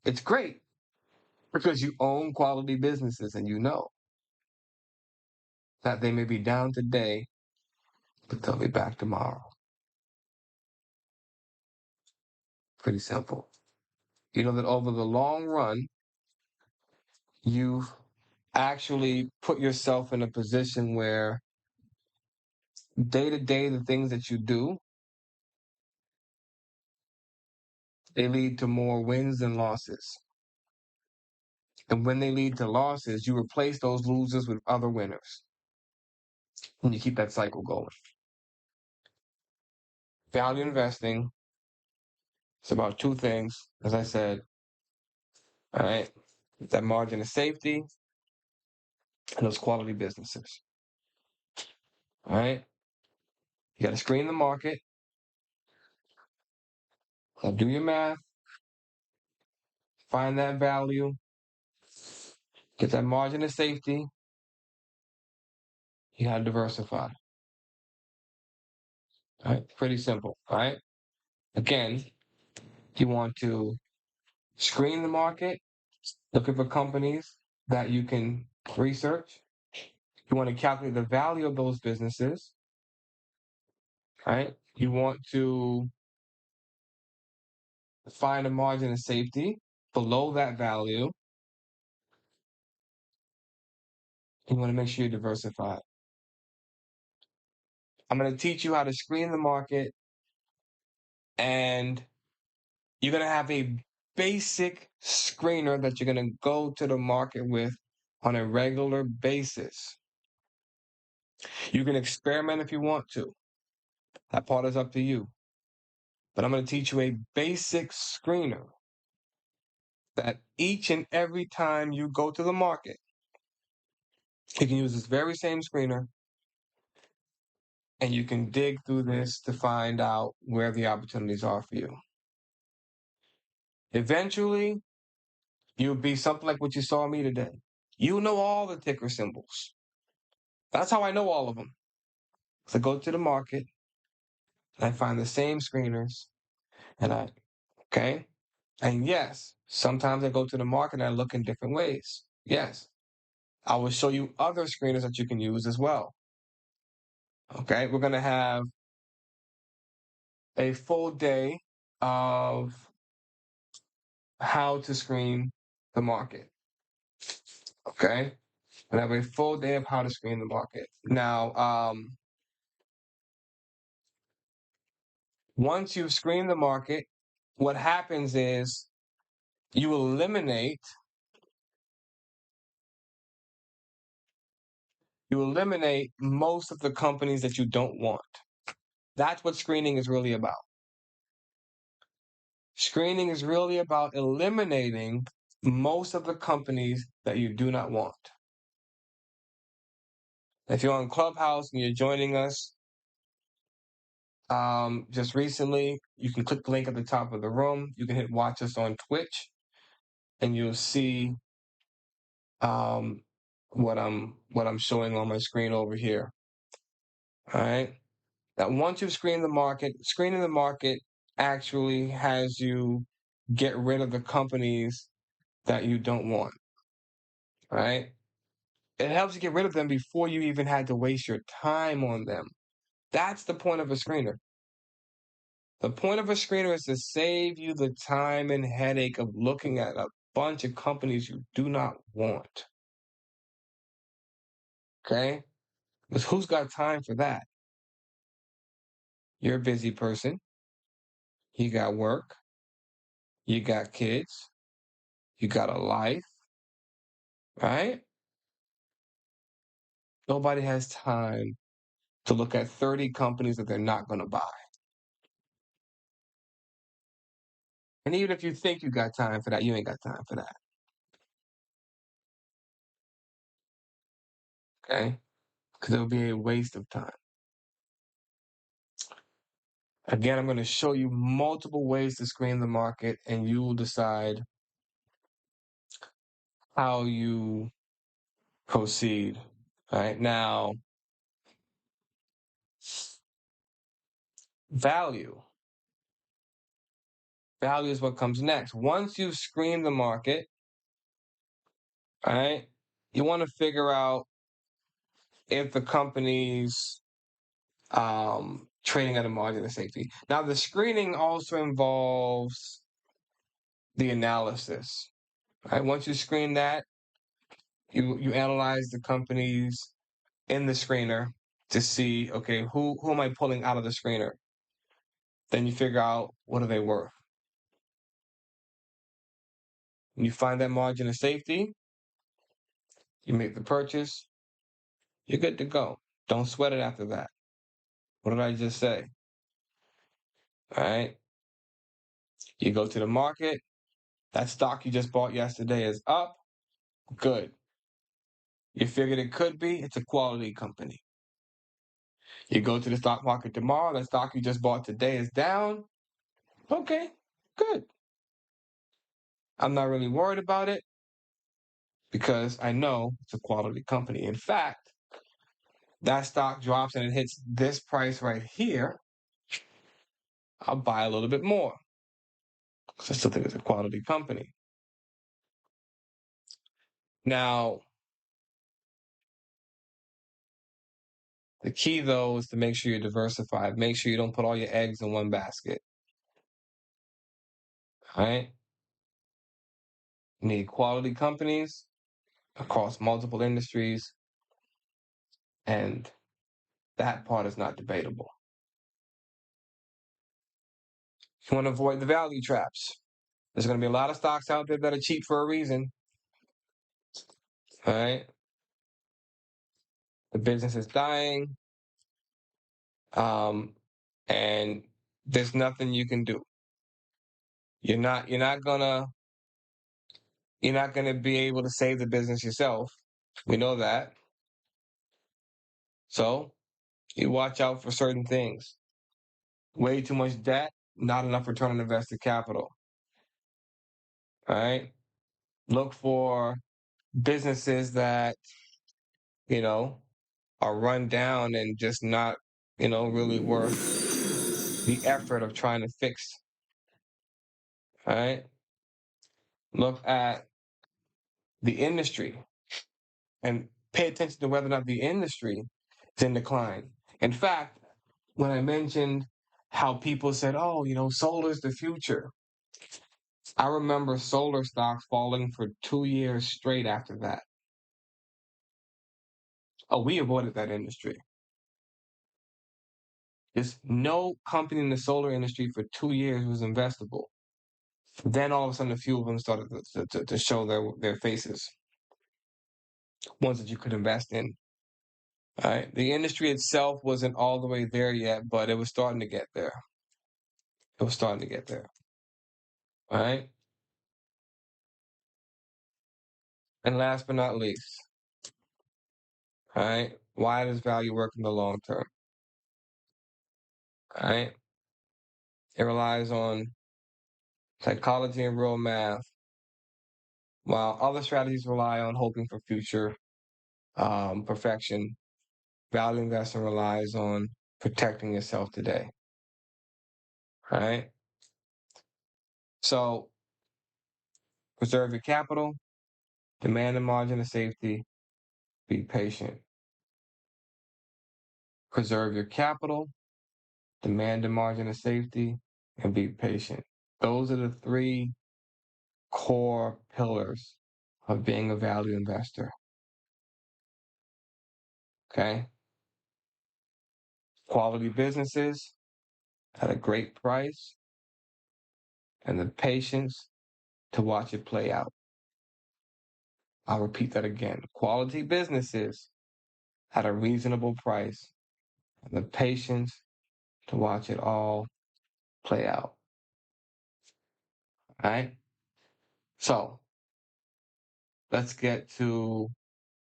it's great because you own quality businesses and you know that they may be down today, but they'll be back tomorrow. Pretty simple. You know that over the long run, you've actually put yourself in a position where day to day, the things that you do, they lead to more wins than losses. And when they lead to losses, you replace those losers with other winners. And you keep that cycle going. Value investing, it's about two things, as I said. All right. That margin of safety and those quality businesses. All right. You got to screen the market, do your math, find that value, get that margin of safety. You got to diversify. All right. Pretty simple. All right. Again, you want to screen the market, looking for companies that you can research. You want to calculate the value of those businesses, right? You want to find a margin of safety below that value. You want to make sure you diversify. I'm going to teach you how to screen the market, and you're going to have a basic screener that you're going to go to the market with on a regular basis. You can experiment if you want to. That part is up to you. But I'm going to teach you a basic screener that each and every time you go to the market, you can use this very same screener and you can dig through this to find out where the opportunities are for you. Eventually, you'll be something like what you saw me today. You know all the ticker symbols. That's how I know all of them. So I go to the market and I find the same screeners and okay? And yes, sometimes I go to the market and I look in different ways. Yes. I will show you other screeners that you can use as well. Okay, we're going to have a full day of how to screen the market. Okay, we have a full day of how to screen the market. Now, once you screen the market, what happens is you eliminate most of the companies that you don't want. That's what screening is really about. Screening is really about eliminating most of the companies that you do not want. If you're on Clubhouse and you're joining us just recently, you can click the link at the top of the room. You can hit watch us on Twitch, and you'll see what I'm showing on my screen over here. All right. Now, once you've screened the market, screening the market actually has you get rid of the companies that you don't want. All right. It helps you get rid of them before you even had to waste your time on them. That's the point of a screener. The point of a screener is to save you the time and headache of looking at a bunch of companies you do not want. Okay? Because who's got time for that? You're a busy person. You got work. You got kids. You got a life. Right? Nobody has time to look at 30 companies that they're not going to buy. And even if you think you got time for that, you ain't got time for that. Okay? Because it'll be a waste of time. Again, I'm going to show you multiple ways to screen the market, and you will decide how you proceed. All right. Now, value. Value is what comes next. Once you've screened the market, all right, you want to figure out if the company's trading at a margin of safety. Now, the screening also involves the analysis. Right? Once you screen that, you analyze the companies in the screener to see, okay, who am I pulling out of the screener? Then you figure out what are they worth. When you find that margin of safety, you make the purchase, you're good to go. Don't sweat it after that. What did I just say? All right. You go to the market, that stock you just bought yesterday is up, good. You figured it could be, it's a quality company. You go to the stock market tomorrow, that stock you just bought today is down, okay, good. I'm not really worried about it because I know it's a quality company. In fact, that stock drops and it hits this price right here, I'll buy a little bit more because I still think it's a quality company. Now, the key though is to make sure you're diversified. Make sure you don't put all your eggs in one basket. All right? You need quality companies across multiple industries, and that part is not debatable. You want to avoid the value traps. There's going to be a lot of stocks out there that are cheap for a reason. All right? The business is dying, and there's nothing you can do. You're not gonna be able to save the business yourself. We know that. So you watch out for certain things. Way too much debt, not enough return on invested capital. All right. Look for businesses that, you know, are run down and just not, really worth the effort of trying to fix. All right. Look at the industry and pay attention to whether or not the industry is in decline. In fact, when I mentioned how people said, oh, solar's the future, I remember solar stocks falling for 2 years straight after that. Oh, we avoided that industry. There's no company in the solar industry for 2 years was investable. Then all of a sudden, a few of them started to show their faces, ones that you could invest in. All right. The industry itself wasn't all the way there yet, but it was starting to get there. It was starting to get there. All right. And last but not least, all right, why does value work in the long term? All right. It relies on psychology and real math, while other strategies rely on hoping for future perfection. Value investing relies on protecting yourself today. All right. So preserve your capital, demand a margin of safety, be patient. Preserve your capital, demand a margin of safety, and be patient. Those are the three core pillars of being a value investor. Okay? Quality businesses at a great price and the patience to watch it play out. I'll repeat that again. Quality businesses at a reasonable price and the patience to watch it all play out. All right? So let's get to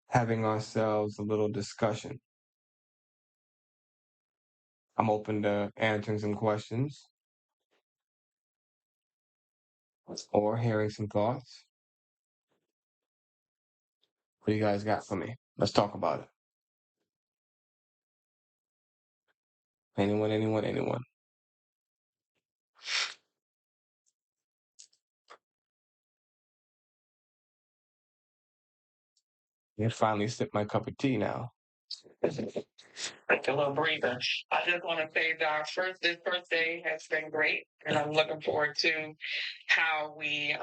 having ourselves a little discussion. I'm open to answering some questions or hearing some thoughts. What do you guys got for me? Let's talk about it. Anyone? I finally sip my cup of tea now. Take a little breather. I just want to say that this first day has been great, and I'm looking forward to how we,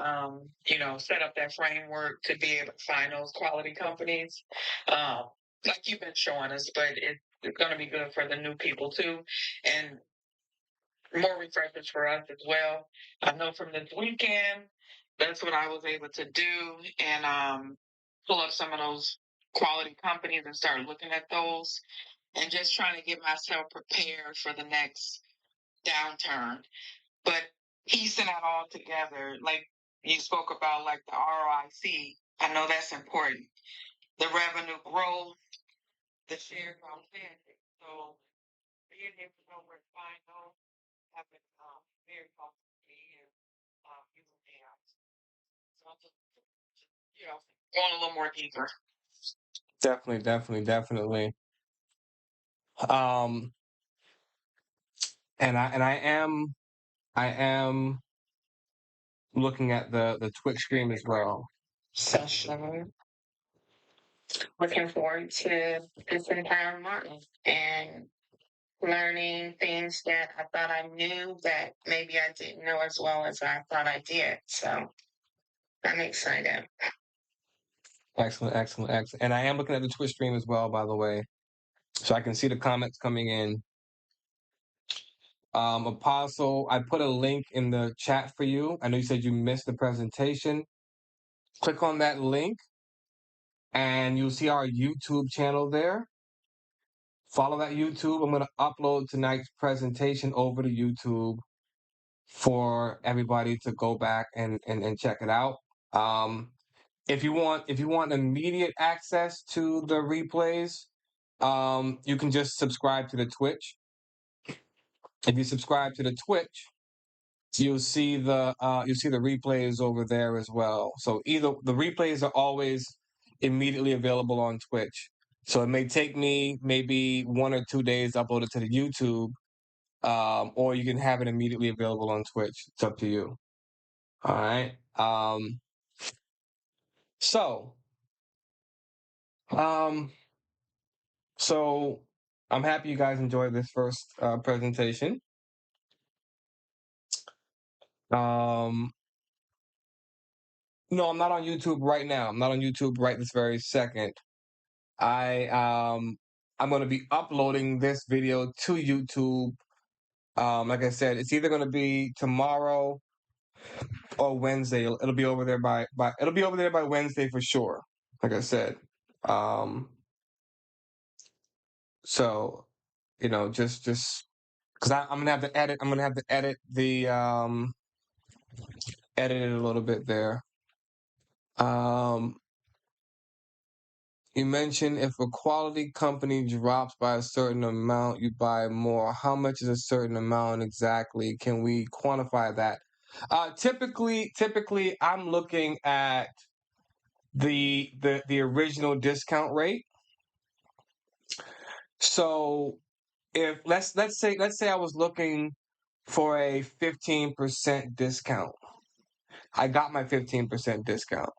set up that framework to be able to find those quality companies, like you've been showing us. But it's going to be good for the new people too, and more refreshers for us as well. I know from this weekend, that's what I was able to do, and pull up some of those quality companies and start looking at those and just trying to get myself prepared for the next downturn. But piecing that all together, like you spoke about, like the ROIC, I know that's important. The revenue growth, the shares outstanding. So being able to know where to find those have been very helpful to me and using AI. So I'm just, going a little more deeper. Definitely. Um, and I am looking at the Twitch stream as well. Session. Looking forward to this entire month and learning things that I thought I knew that maybe I didn't know as well as I thought I did. So I'm excited. Excellent. And I am looking at the Twitch stream as well, by the way, so I can see the comments coming in. Apostle, I put a link in the chat for you. I know you said you missed the presentation. Click on that link and you'll see our YouTube channel there. Follow that YouTube. I'm going to upload tonight's presentation over to YouTube for everybody to go back and check it out. If you want immediate access to the replays, you can just subscribe to the Twitch. If you subscribe to the Twitch, you'll see the replays over there as well. So either the replays are always immediately available on Twitch. So it may take me maybe 1 or 2 days to upload it to the YouTube, or you can have it immediately available on Twitch. It's up to you. All right. So, um, so I'm happy you guys enjoyed this first presentation. No, I'm not on YouTube right now. I'm not on YouTube right this very second. I'm going to be uploading this video to YouTube. Like I said, it's either going to be tomorrow or Wednesday. It'll be over there by Wednesday for sure. Like I said, so just because I'm gonna have to edit. I'm gonna have to edit edit it a little bit there. You mentioned if a quality company drops by a certain amount, you buy more. How much is a certain amount exactly? Can we quantify that? Typically, I'm looking at the original discount rate. So if let's say I was looking for a 15% discount. I got my 15% discount.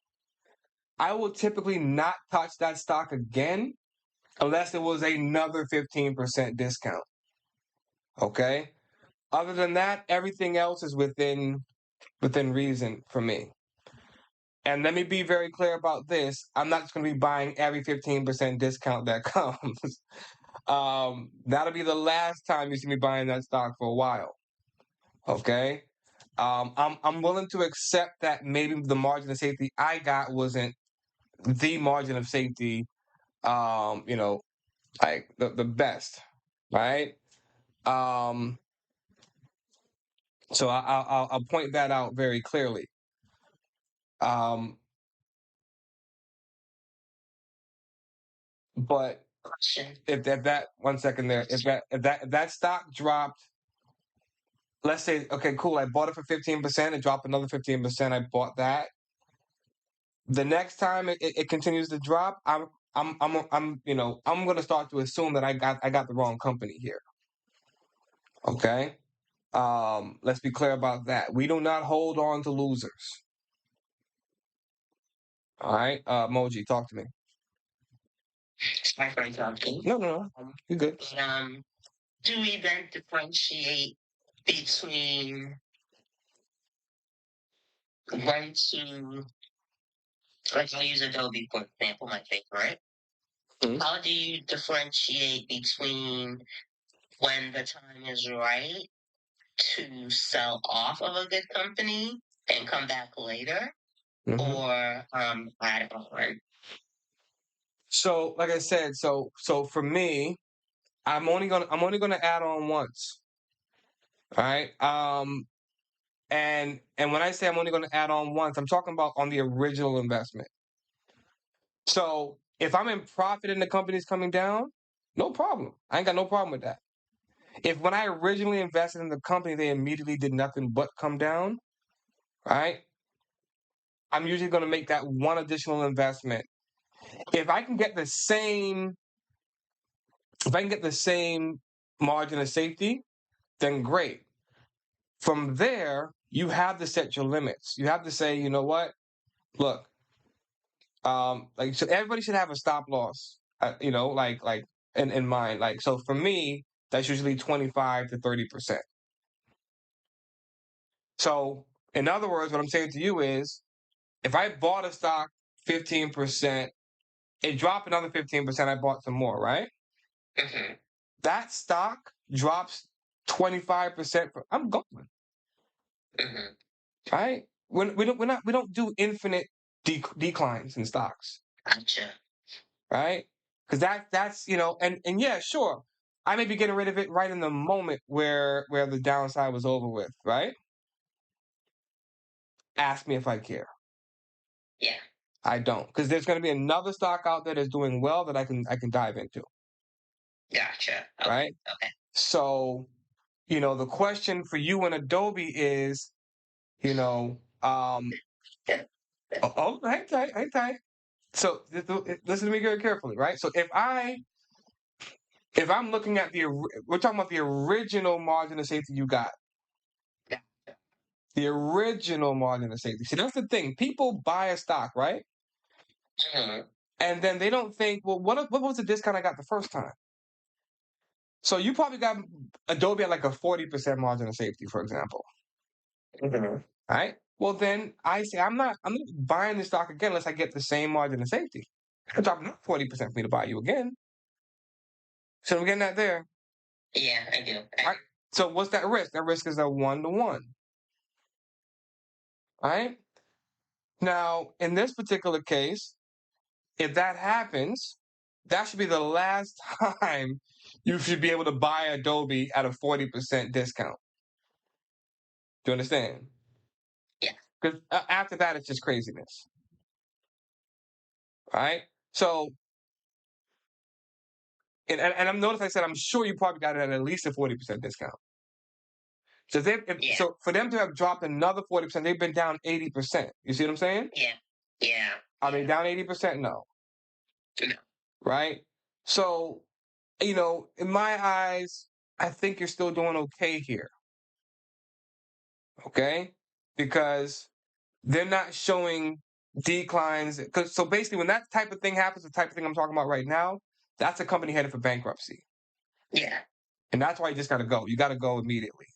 I will typically not touch that stock again unless there was another 15% discount. Okay? Other than that, everything else is within reason for me. And let me be very clear about this. I'm not just going to be buying every 15% discount that comes. That'll be the last time you see me buying that stock for a while. Okay. I'm willing to accept that maybe the margin of safety I got wasn't the margin of safety, like the best, right? So I'll point that out very clearly. But if that 1 second there, if that stock dropped, let's say, okay, cool, I bought it for 15%, it dropped another 15%, I bought that. The next time it continues to drop, I'm gonna start to assume that I got the wrong company here. Okay. Let's be clear about that. We do not hold on to losers. All right, Moji, talk to me. Sorry for interrupting. No, you're good. Do we then differentiate between when to, like, I'll use Adobe for example, my favorite. Mhm. How do you differentiate between when the time is right to sell off of a good company and come back later, or add on? So, like I said, so for me, I'm only gonna add on once. All right. And when I say I'm only gonna add on once, I'm talking about on the original investment. So if I'm in profit and the company's coming down, no problem. I ain't got no problem with that. If when I originally invested in the company, they immediately did nothing but come down, right? I'm usually gonna make that one additional investment. If I can get the same margin of safety, then great. From there, you have to set your limits. You have to say, you know what? Look, like, so everybody should have a stop loss. Like in mind. Like, so for me, that's usually 25 to 30%. So in other words, what I'm saying to you is, if I bought a stock 15%, it dropped another 15%. I bought some more, right? Mm-hmm. That stock drops 25%. I'm going. Mm-hmm. Right? We don't do infinite declines in stocks, Gotcha. right? Because that's and yeah, sure, I may be getting rid of it right in the moment where the downside was over with, right? Ask me if I care. Yeah. I don't, because there's going to be another stock out there that's doing well that I can dive into, Gotcha. Okay. right? Okay. So, the question for you and Adobe is, hang tight. So listen to me very carefully, right? So if I'm looking at we're talking about the original margin of safety you got. Yeah. The original margin of safety. See, that's the thing. People buy a stock, right? Mm-hmm. And then they don't think, well, what was the discount I got the first time? So you probably got Adobe at like a 40% margin of safety, for example. Mm-hmm. Right? Well, then I say I'm not buying the stock again unless I get the same margin of safety. It's not 40% for me to buy you again. So I'm getting that there. Yeah, I do. Right? So what's that risk? That risk is a 1-to-1. Right? Now, in this particular case, if that happens, that should be the last time you should be able to buy Adobe at a 40% discount. Do you understand? Yeah. Because after that, it's just craziness. Right? So, and I'm notice I said I'm sure you probably got it at least a 40% discount. So Yeah. so for them to have dropped another 40%, they've been down 80%. You see what I'm saying? Yeah. Yeah. Are they down 80%? No. No. Right? So, in my eyes, I think you're still doing okay here. Okay? Because they're not showing declines. So basically, when that type of thing happens, the type of thing I'm talking about right now, that's a company headed for bankruptcy. Yeah. And that's why you just got to go. You got to go immediately.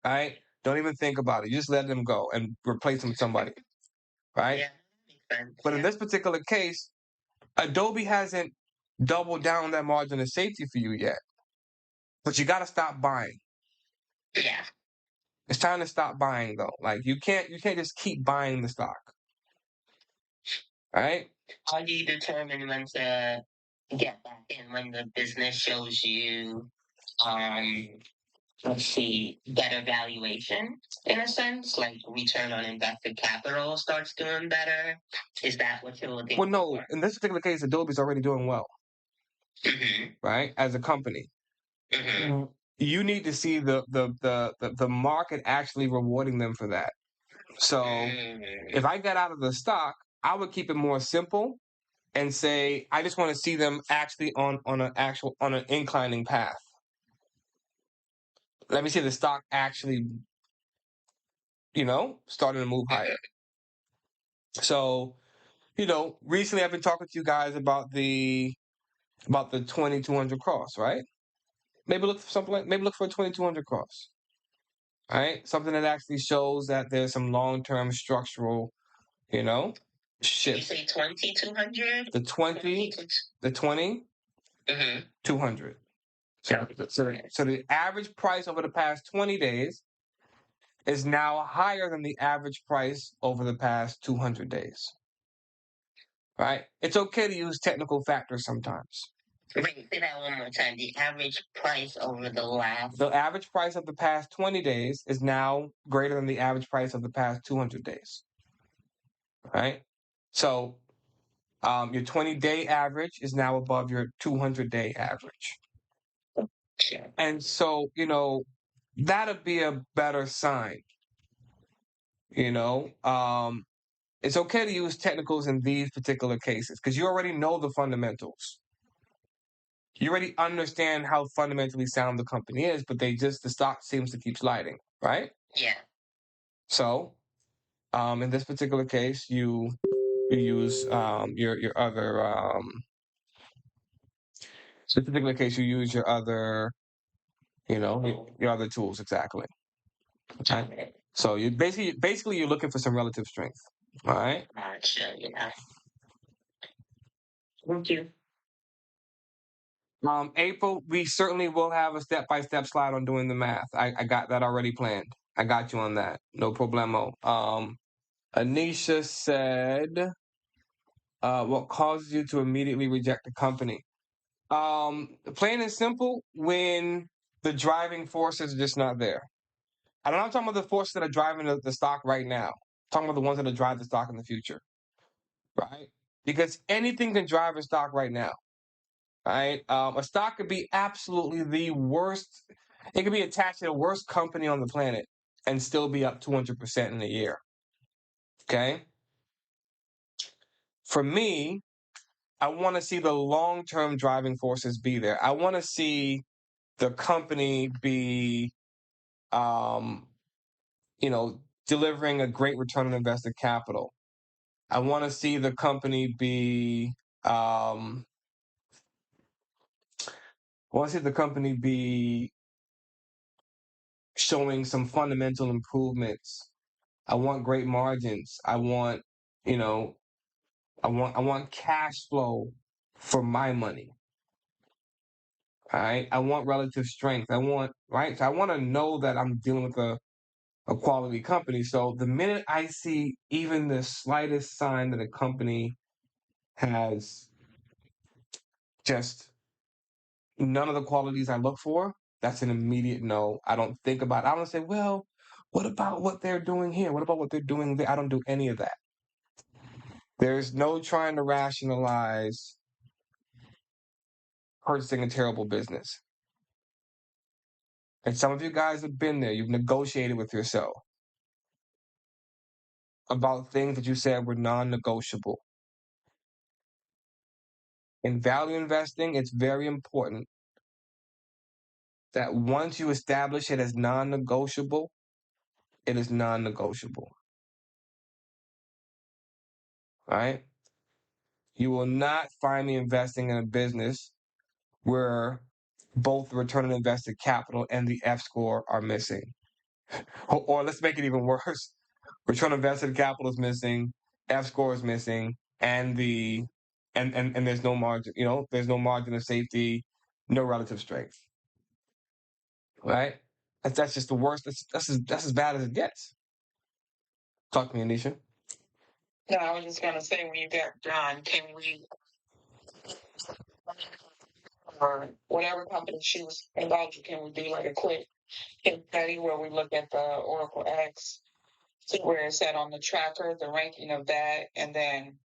right? Don't even think about it. You just let them go and replace them with somebody, right? Yeah, makes sense. But in this particular case, Adobe hasn't doubled down that margin of safety for you yet. But you got to stop buying. Yeah. It's time to stop buying though. Like you can't just keep buying the stock. Right? How do you determine when to get back in, when the business shows you let's see, better valuation in a sense, like return on invested capital starts doing better? Is that what you're looking for? Well, no. In this particular case, Adobe's already doing well, right? As a company, you need to see the market actually rewarding them for that. So, if I got out of the stock, I would keep it more simple and say I just want to see them actually on an inclining path. Let me see the stock actually, starting to move higher. So, recently I've been talking to you guys about the 2200 cross, right? Maybe look for something like maybe look for a 2200 cross. All right? Something that actually shows that there's some long-term structural, shift. You say 2200? The 20 200. So the average price over the past 20 days is now higher than the average price over the past 200 days. Right? It's okay to use technical factors sometimes. Wait, say that one more time. The average price over the average price of the past 20 days is now greater than the average price of the past 200 days. Right? So your 20-day average is now above your 200-day average. And so, that'll be a better sign. It's okay to use technicals in these particular cases because you already know the fundamentals. You already understand how fundamentally sound the company is, but the stock seems to keep sliding, right? Yeah. So, in this particular case, you use your other this particular case you use your other your other tools exactly. Okay. So you basically you're looking for some relative strength. All right. Gotcha. Yeah. Thank you. April, we certainly will have a step-by-step slide on doing the math. I got that already planned. I got you on that. No problemo. Anisha said, what causes you to immediately reject the company? Plain and simple, when the driving forces are just not there. I'm not talking about the forces that are driving the stock right now. I'm talking about the ones that will drive the stock in the future, right? Because anything can drive a stock right now, right? A stock could be absolutely the worst. It could be attached to the worst company on the planet and still be up 200% in a year. Okay? For me, I want to see the long-term driving forces be there. I want to see the company be, delivering a great return on invested capital. I want to see the company be, I want to see the company be showing some fundamental improvements. I want great margins. I want, I want cash flow for my money. All right. I want relative strength. So I want to know that I'm dealing with a quality company. So the minute I see even the slightest sign that a company has just none of the qualities I look for, that's an immediate no. I don't think about it. I don't say, well, what about what they're doing here? What about what they're doing there? I don't do any of that. There's no trying to rationalize purchasing a terrible business. And some of you guys have been there. You've negotiated with yourself about things that you said were non-negotiable. In value investing, it's very important that once you establish it as non-negotiable, it is non-negotiable. Right? You will not find me investing in a business where both the return on invested capital and the F score are missing. Or let's make it even worse. Return on invested capital is missing, F score is missing, and and there's no margin. There's no margin of safety, no relative strength. Right? That's just the worst. That's as bad as it gets. Talk to me, Anisha. No, I was just gonna say when you get done, can we or whatever company she was involved in, can we do like a quick case study where we look at the Oracle X, see where it's at on the tracker, the ranking of that, and then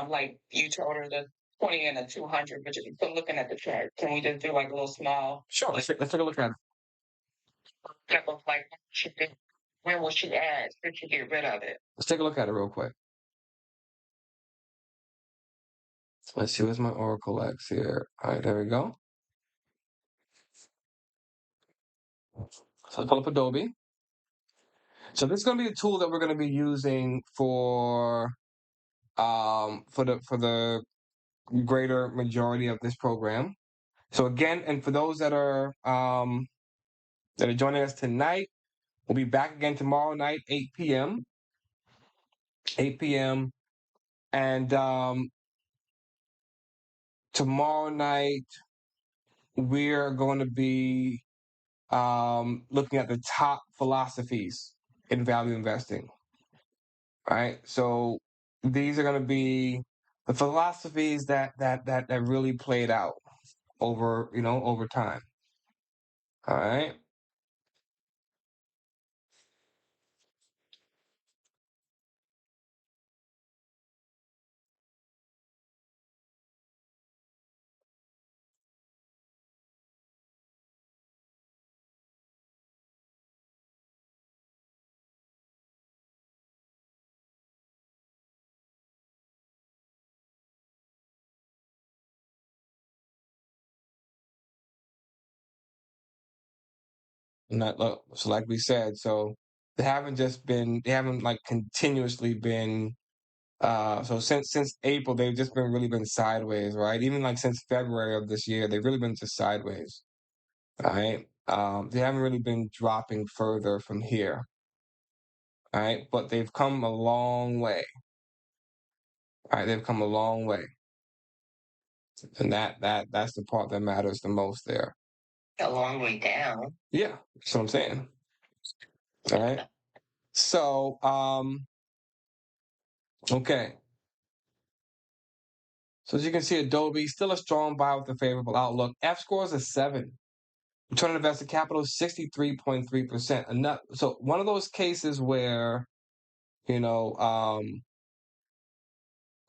like you told her the 20 and the 200, but you're still looking at the chart. Can we just do like a little small? Sure. Let's take a look at it. Type of like she did, where will she add? Did she get rid of it? Let's take a look at it real quick. Let's see, where's my Oracle X here? All right, there we go. So let's pull up Adobe. So this is going to be a tool that we're going to be using for the greater majority of this program. So again, and for those that are joining us tonight, we'll be back again tomorrow night, 8 p.m. 8 p.m. And tomorrow night we're going to be looking at the top philosophies in value investing. Right. So these are going to be the philosophies that really played out over time. All right. Not so like we said, so they haven't like continuously been so since April they've just been really been sideways, right? Even like since February of this year, they've really been just sideways. Right? They haven't really been dropping further from here. Right? But they've come a long way. Right? They've come a long way. And that's the part that matters the most there. A long way down. Yeah, that's what I'm saying. All right. So okay. So as you can see, Adobe still a strong buy with a favorable outlook. F score is a 7. Return on invested capital is 63.3%. Enough. So one of those cases where you know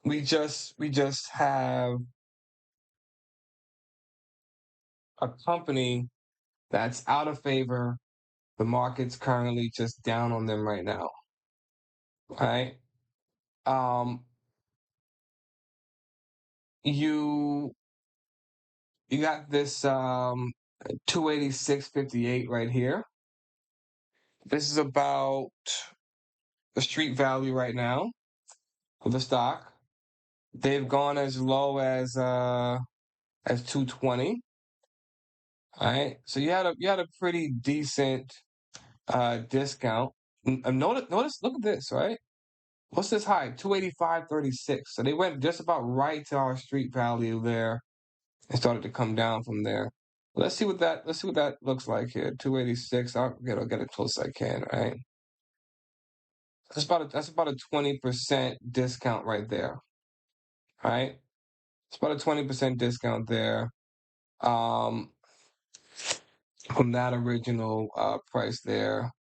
we just have a company that's out of favor. The market's currently just down on them right now. Right? Um, you you got this 286.58 right here. This is about the street value right now of the stock. They've gone as low as 220. All right. So you had a pretty decent discount. Notice look at this, right? What's this high? 285.36. So they went just about right to our street value there and started to come down from there. Let's see what that looks like here. 286. I'll get it close as I can, right? That's about a 20% discount right there. Right? It's about a 20% discount there. Um from that original price there.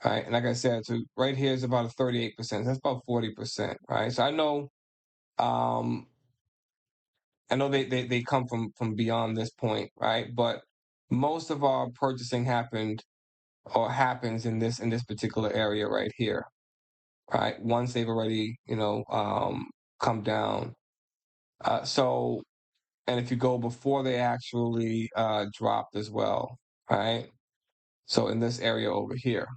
Right. And like I said, so right here is about a 38%. That's about 40%. Right. So um I know they come from beyond this point, right? But most of our purchasing happens in this particular area right here. Right. Once they've already, come down. So and if you go before they actually dropped as well, right? So in this area over here.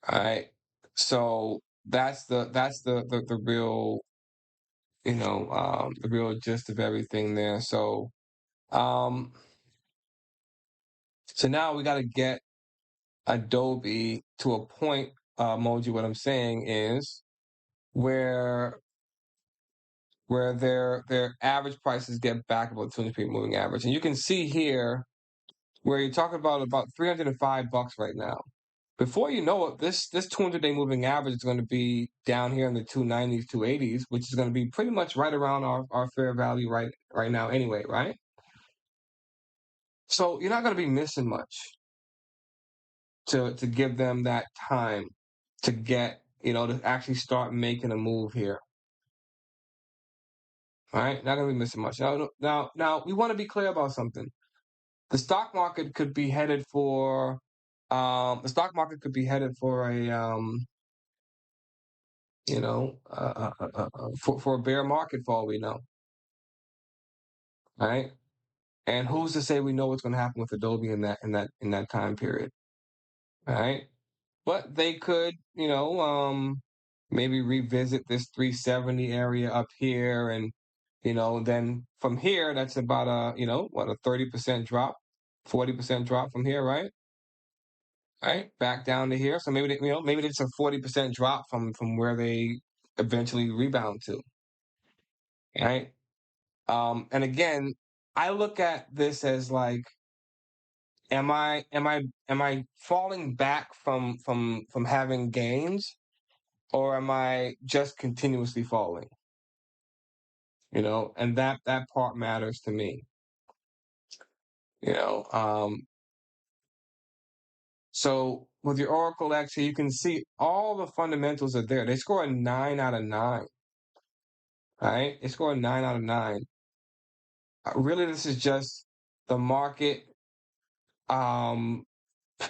All right. So that's the real, the real gist of everything there. Um So now we got to get Adobe to a point, Moji. What I'm saying is where their average prices get back about 200 moving average, and you can see here where you're talking about $305 right now. Before you know it, this 200-day moving average is going to be down here in the 290s, 280s, which is going to be pretty much right around our fair value right now anyway, right? So you're not going to be missing much to give them that time to get, to actually start making a move here. All right, not going to be missing much. Now, we want to be clear about something. The stock market could be headed for a for a bear market for all we know. Right? And who's to say we know what's going to happen with Adobe in that time period? Right? But they could, maybe revisit this 370 area up here, and then from here, that's about a 30% drop, 40% drop from here, right? Right, back down to here. So maybe maybe it's a 40% drop from where they eventually rebound to, right? And again, I look at this as like, am I falling back from having gains, or am I just continuously falling? And that part matters to me. So with your Oracle X, you can see all the fundamentals are there. They score a 9 out of 9. Right? They score a 9 out of 9. Really, this is just the market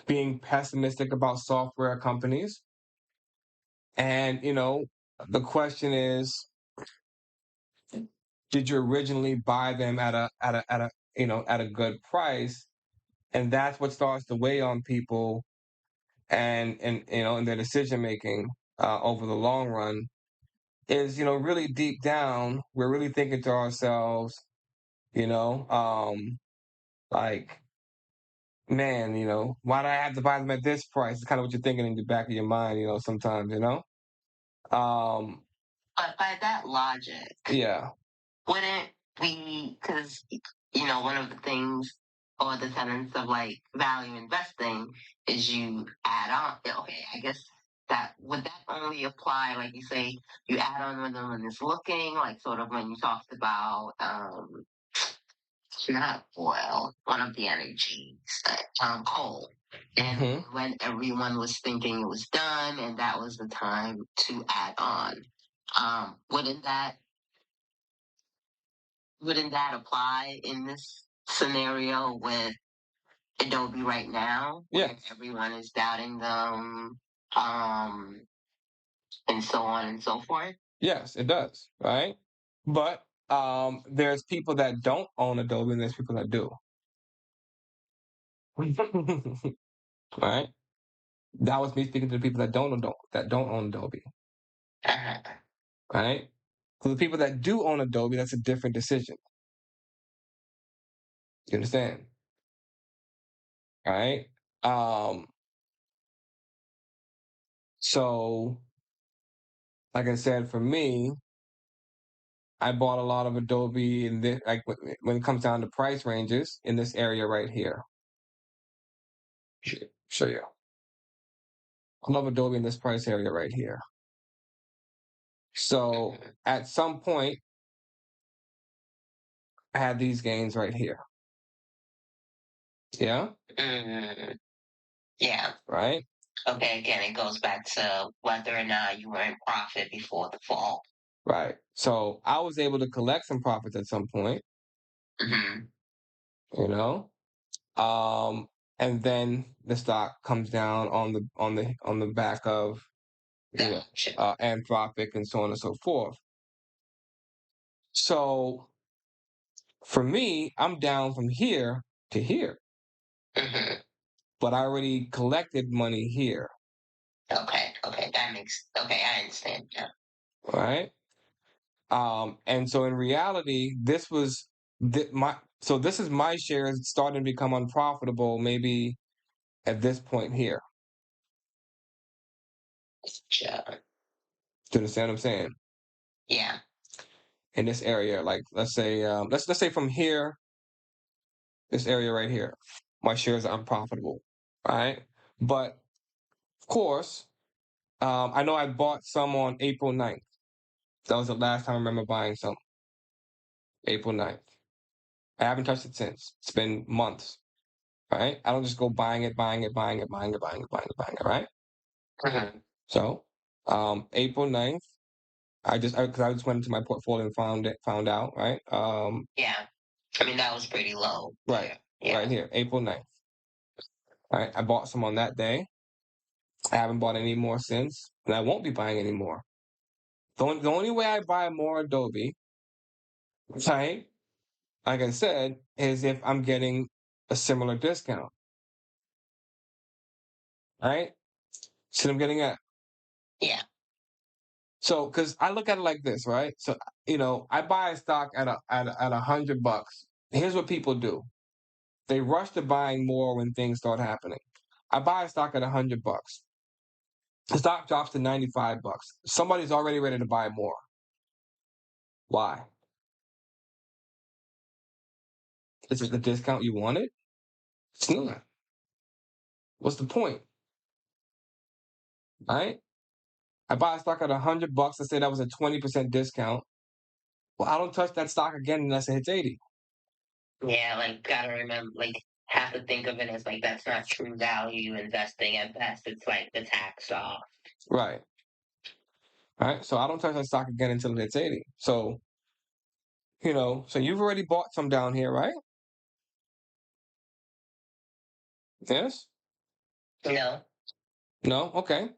being pessimistic about software companies. And, the question is, did you originally buy them at a good price? And that's what starts to weigh on people and in their decision making over the long run. Is really deep down, we're really thinking to ourselves, like, man, why do I have to buy them at this price? It's kind of what you're thinking in the back of your mind, sometimes, But by that logic, yeah, wouldn't we, because, one of the things or the tenets of like value investing is you add on. Okay, I guess would that only apply, like you say, you add on when the one is looking, like sort of when you talked about, not oil, one of the energies, coal. And when everyone was thinking it was done and that was the time to add on, wouldn't that apply in this scenario with Adobe right now? yeah, Everyone is doubting them, and so on and so forth. yes, it does, right? But there's people that don't own Adobe, and there's people that do. Right? That was me speaking to the people that don't own Adobe. Right? For the people that do own Adobe, that's a different decision. You understand? Right? So, like I said, for me, I bought a lot of Adobe in this, like when it comes down to price ranges in this area right here. Show you. I love Adobe in this price area right here. So at some point, I had these gains right here. Yeah. Yeah. Right. Okay. Again, it goes back to whether or not you were in profit before the fall. Right. So I was able to collect some profits at some point. You know, and then the stock comes down on the back of Anthropic and so on and so forth. So for me, I'm down from here to here, but I already collected money here. Okay, that makes I understand. Yeah. Right. And so in reality, this was So this is my shares starting to become unprofitable maybe at this point here. Sure. Do you understand what I'm saying? Yeah. In this area, like let's say from here, this area right here, my shares are unprofitable, right? But of course, I know I bought some on April 9th. That was the last time I remember buying some. April 9th. I haven't touched it since. It's been months. Right? I don't just go buying it, right? Mm-hmm. So, April 9th, I just went into my portfolio and found out, right? Yeah. I mean, that was pretty low. Right. Yeah. Right here, April 9th. Right. I bought some on that day. I haven't bought any more since, and I won't be buying any more. The only way I buy more Adobe, right, like I said, is if I'm getting a similar discount. Right? See what I'm getting at? Yeah. So, because I look at it like this, right? So, I buy a stock at $100. Here's what people do: they rush to buying more when things start happening. I buy a stock at $100. The stock drops to $95. Somebody's already ready to buy more. Why? Is it the discount you wanted? It's not. What's the point? Right? I buy a stock at $100. I say that was a 20% discount. Well, I don't touch that stock again unless it hits 80. Yeah, like gotta remember, like have to think of it as like that's not true value investing at best. It's like the tax off. Right. Right. So I don't touch that stock again until it hits 80. So, so you've already bought some down here, right? Yes? No, No? Okay.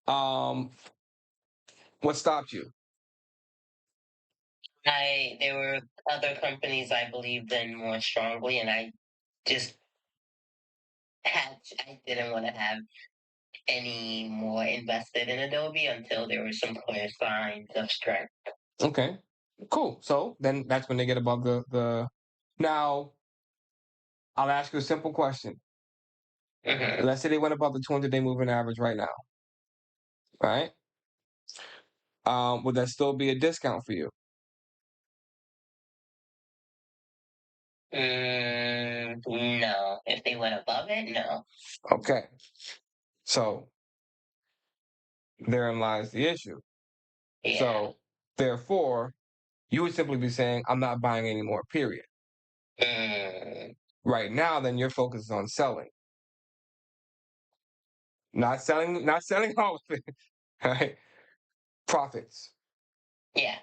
Um, what stopped you? there were other companies I believed in more strongly, and just I didn't want to have any more invested in Adobe until there were some clear signs of strength. Okay. Cool. So then that's when they get above the now I'll ask you a simple question. Mm-hmm. Let's say they went above the 200-day moving average right now, right? Would that still be a discount for you? No, if they went above it, no. Okay. So therein lies the issue. Yeah. So therefore, you would simply be saying, I'm not buying anymore, period. Mm, Right now, then your focus is on selling. Not selling all of it. Right? Profits. yeah.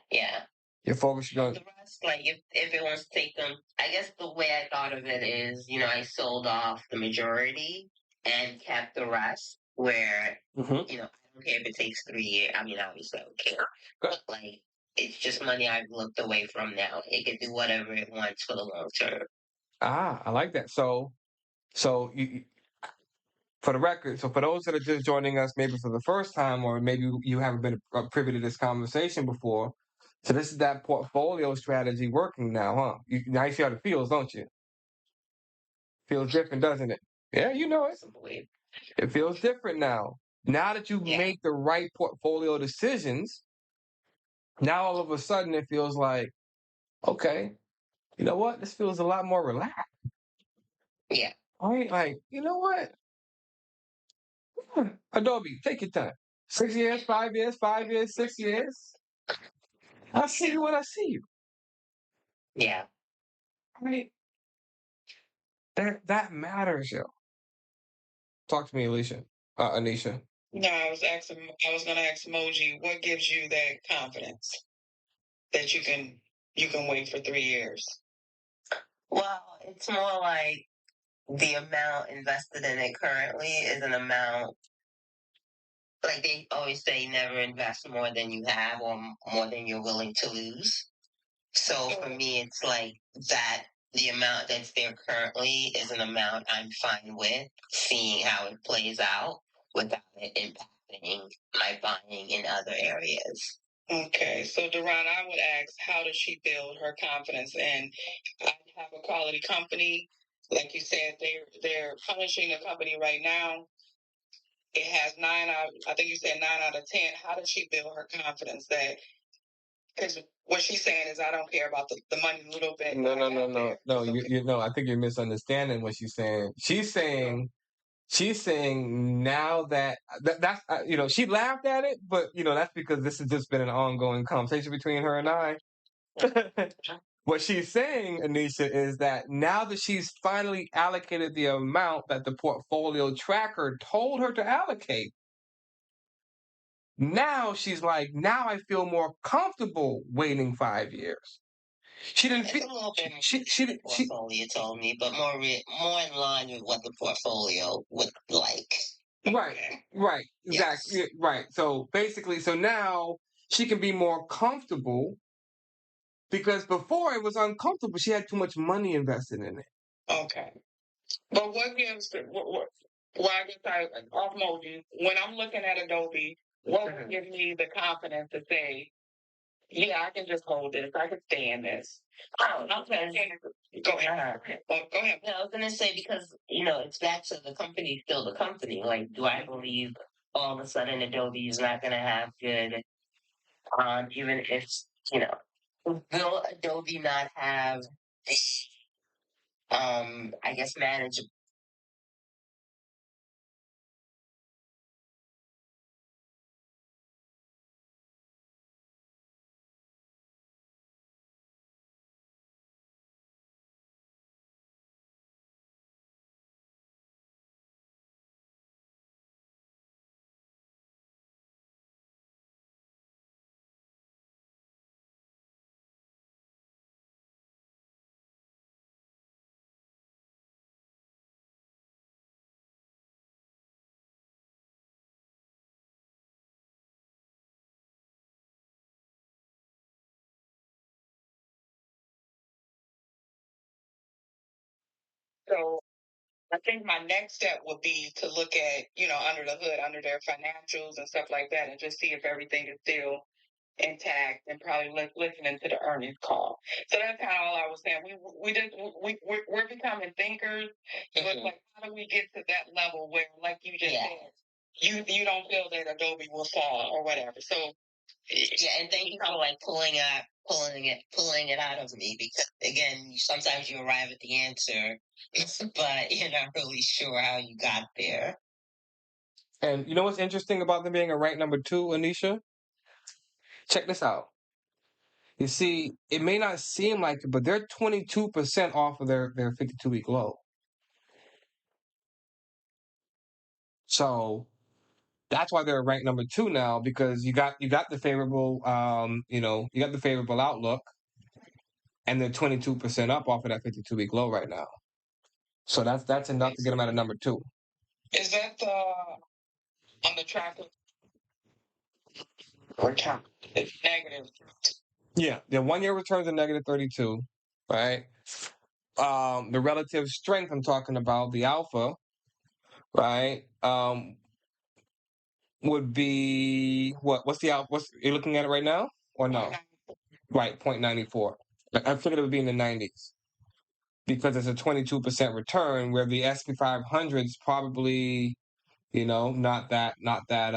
Your focus should The go. rest, like if it wants to take them, I guess the way I thought of it is, I sold off the majority and kept the rest. Where Mhm. I don't care if it takes 3 years. I mean, obviously, I don't care. But like, it's just money I've looked away from now. It can do whatever it wants for the long term. I like that. So for the record, so for those that are just joining us, maybe for the first time, or maybe you haven't been privy to this conversation before, so this is that portfolio strategy working now, huh? Now you see how it feels, don't you? Feels different, doesn't it? Yeah, you know it. It feels different now. Now that you Yeah. make the right portfolio decisions, now all of a sudden it feels like, okay, you know what? This feels a lot more relaxed. Yeah. All right, like, you know what? Adobe, take your time. 6 years, 5 years, 5 years, 6 years. I see you when I see you. Yeah. Right? That matters, yo. Talk to me, Alicia. Anisha. No, I was gonna ask Moji, what gives you that confidence that you can wait for 3 years? Well, it's more like the amount invested in it currently is an amount, like they always say, never invest more than you have or more than you're willing to lose. So for me, it's like that the amount that's there currently is an amount I'm fine with seeing how it plays out without it impacting my buying in other areas. Okay, so Duran, I would ask, how does she build her confidence? And have a quality company. Like you said, they're punishing the company right now. It has I think you said 9 out of 10. How does she build her confidence that, because what she's saying is, I don't care about the money a little bit. No. You know, I think you're misunderstanding what she's saying. She's saying now that's you know, she laughed at it, but you know that's because this has just been an ongoing conversation between her and I. What she's saying, Anisha, is that now that she's finally allocated the amount that the portfolio tracker told her to allocate, now she's like, now I feel more comfortable waiting 5 years. She didn't feel a little bit. The portfolio told me, but more in line with what the portfolio would like. Right, exactly, Yes. right. So basically, so now she can be more comfortable because before it was uncomfortable. She had too much money invested in it. Okay. But what gives well, I guess off Moji, when I'm looking at Adobe, what would give me the confidence to say, yeah, I can just hold this. I can stay in this. Oh, okay. Go ahead. Go ahead. No, I was gonna say, because it's back to the company, still the company. Like, do I believe all of a sudden Adobe is not gonna have good, even if will Adobe not have the I guess manage. So I think my next step would be to look at, under the hood, under their financials and stuff like that, and just see if everything is still intact, and probably listening to the earnings call. So that's kind of all I was saying. We're becoming thinkers, but like, how do we get to that level where, like you just said, you don't feel that Adobe will fall or whatever. So yeah, and thank you for like pulling it out of me, because again, sometimes you arrive at the answer, but you're not really sure how you got there. And you know what's interesting about them being a rank number 2, Anisha? Check this out. You see, it may not seem like it, but they're 22% off of their 52-week low. So that's why they're ranked number 2 now, because you got the favorable you got the favorable outlook, and they're 22% up off of that 52-week low right now. So that's enough to get them at a number 2. Is that on the track or count? It's negative. Yeah, the 1-year returns are negative 32, right? The relative strength I'm talking about, the alpha, right? Would be what's the alpha? What's you're looking at it right now or no? Right, 0.94. I figured it would be in the 90s because it's a 22% return, where the SP 500 is probably, not that not that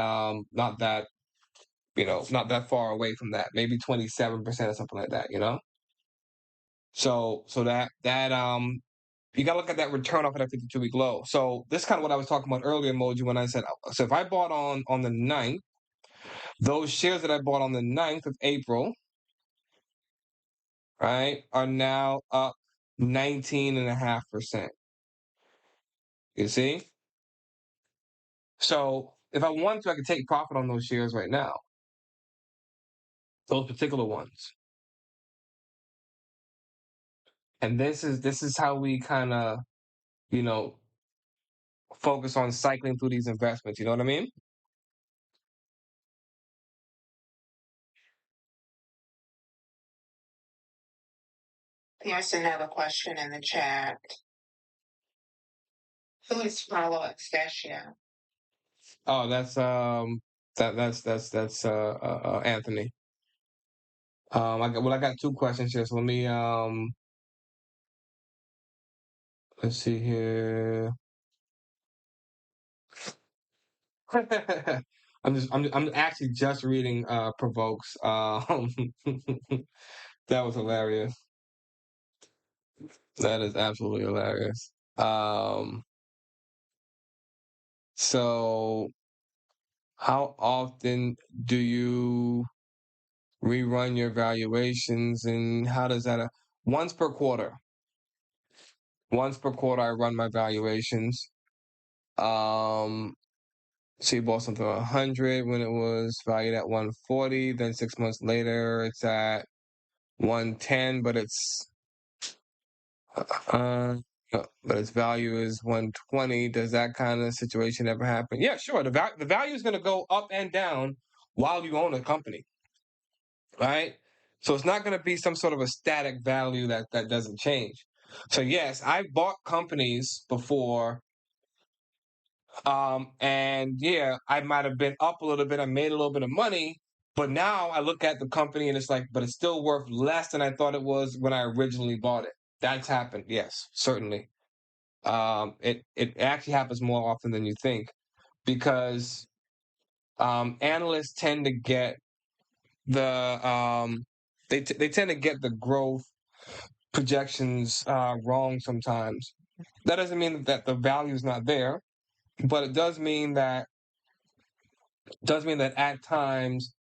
far away from that, maybe 27% or something like that, So that you gotta look at that return off of that 52-week low. So this is kind of what I was talking about earlier, Moji, when I said, so if I bought on the 9th, those shares that I bought on the 9th of April, right, are now up 19.5%. You see? So if I want to, I could take profit on those shares right now. Those particular ones. And this is how we kind of, focus on cycling through these investments. You know what I mean? Pearson have a question in the chat. Who is Paulo Extasio? Oh, that's Anthony. I got 2 questions here. So let me let's see here. I'm actually just reading Provokes. That was hilarious. That is absolutely hilarious. So how often do you rerun your valuations, and how does that? Once per quarter. Once per quarter, I run my valuations. So you bought something at 100 when it was valued at 140. Then 6 months later, it's at 110, but uh, but its value is 120. Does that kind of situation ever happen? Yeah, sure. The value is going to go up and down while you own a company, right? So it's not going to be some sort of a static value that doesn't change. So yes, I've bought companies before. And yeah, I might have been up a little bit. I made a little bit of money, but now I look at the company and it's like, but it's still worth less than I thought it was when I originally bought it. That's happened. Yes, certainly. It actually happens more often than you think because analysts tend to get the they tend to get the growth projections wrong sometimes. That doesn't mean that the value is not there, but it does mean that at times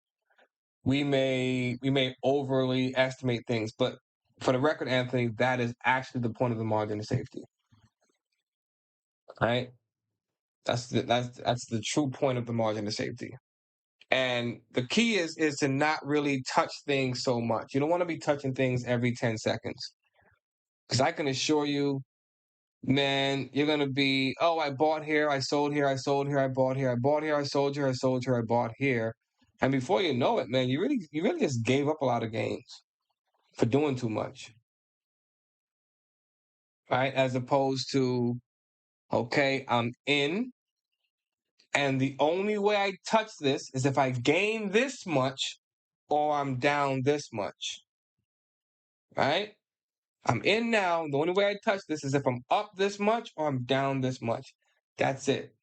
we may overly estimate things. But for the record, Anthony, that is actually the point of the margin of safety. Right? That's the true point of the margin of safety. And the key is to not really touch things so much. You don't want to be touching things every 10 seconds. Because I can assure you, man, you're gonna be, oh, I bought here, I sold here, I sold here, I bought here, I bought here, I sold here, I sold here, I bought here. And before you know it, man, you really just gave up a lot of gains for doing too much. Right? As opposed to, okay, I'm in, and the only way I touch this is if I gain this much or I'm down this much. Right? I'm in now. The only way I touch this is if I'm up this much or I'm down this much. That's it.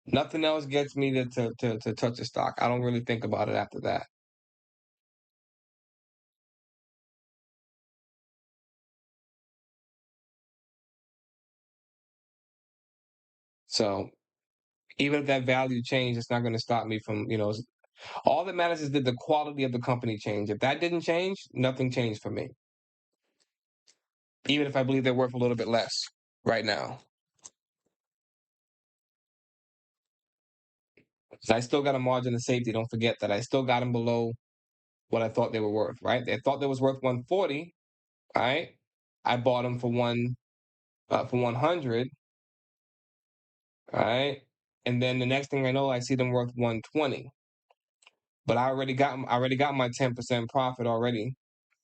Nothing else gets me to touch a stock. I don't really think about it after that. So even if that value change, it's not going to stop me from, all that matters is that the quality of the company change. If that didn't change, nothing changed for me. Even if I believe they're worth a little bit less right now. So I still got a margin of safety. Don't forget that. I still got them below what I thought they were worth, right? They thought they was worth 140, right? I bought them for 100, right? And then the next thing I know, I see them worth 120. But I already got my 10% profit already.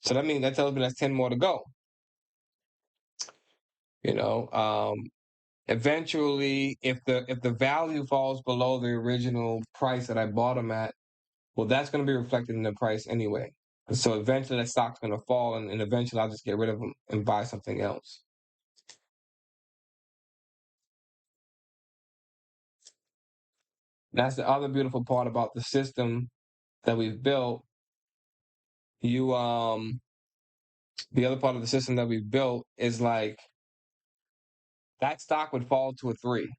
So that tells me that's 10 more to go. You know, eventually if the value falls below the original price that I bought them at, well, that's going to be reflected in the price anyway. So eventually that stock's going to fall, and eventually I'll just get rid of them and buy something else. That's the other beautiful part about the system that we've built. The other part of the system that we've built is like that stock would fall to a 3.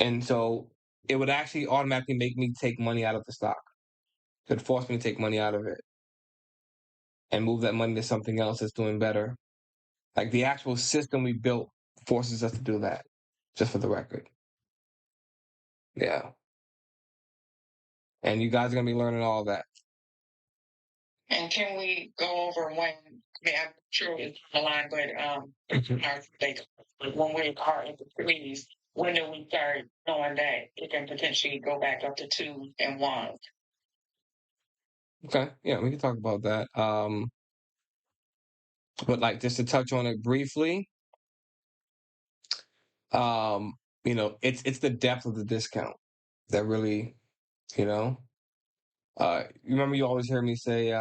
And so it would actually automatically make me take money out of the stock. It would force me to take money out of it and move that money to something else that's doing better. Like the actual system we built forces us to do that, just for the record. Yeah. And you guys are going to be learning all that. And can we go over when, I mean, I'm sure it's on the line, but when we are in the threes, when do we start knowing that it can potentially go back up to 2 and 1? Okay. Yeah, we can talk about that. But like just to touch on it briefly, it's the depth of the discount that really, you know, you remember you always hear me say,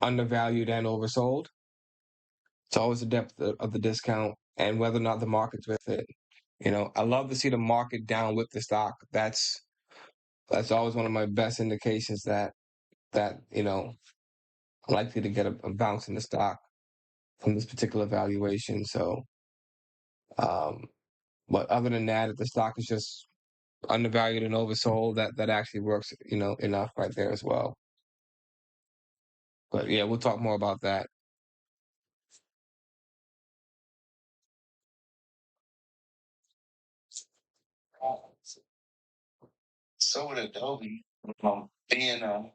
undervalued and oversold. It's always the depth of the discount. and whether or not the market's with it. I love to see the market down with the stock. That's always one of my best indications that I'm likely to get a bounce in the stock from this particular valuation. So, um, but other than that, if the stock is just undervalued and oversold, that actually works, enough right there as well. But yeah, we'll talk more about that. So with Adobe, being I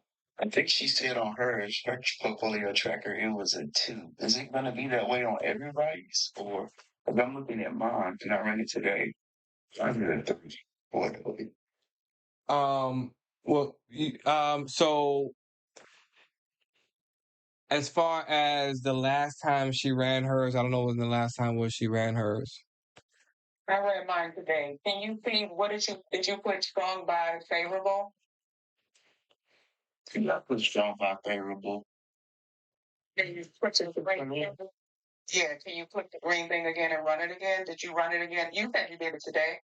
think she said on hers, her portfolio tracker, it was a 2. Is it going to be that way on everybody's? Or if I'm looking at mine, and I ran it today, I'm at a 3 for Adobe. Well, so as far as the last time she ran hers, I don't know when the last time was she ran hers. I read mine today. Can you see what did you put strong by favorable? Yeah, I put strong by favorable. Can you put the green thing? Yeah, can you put the green thing again and run it again? Did you run it again? You said you did it today.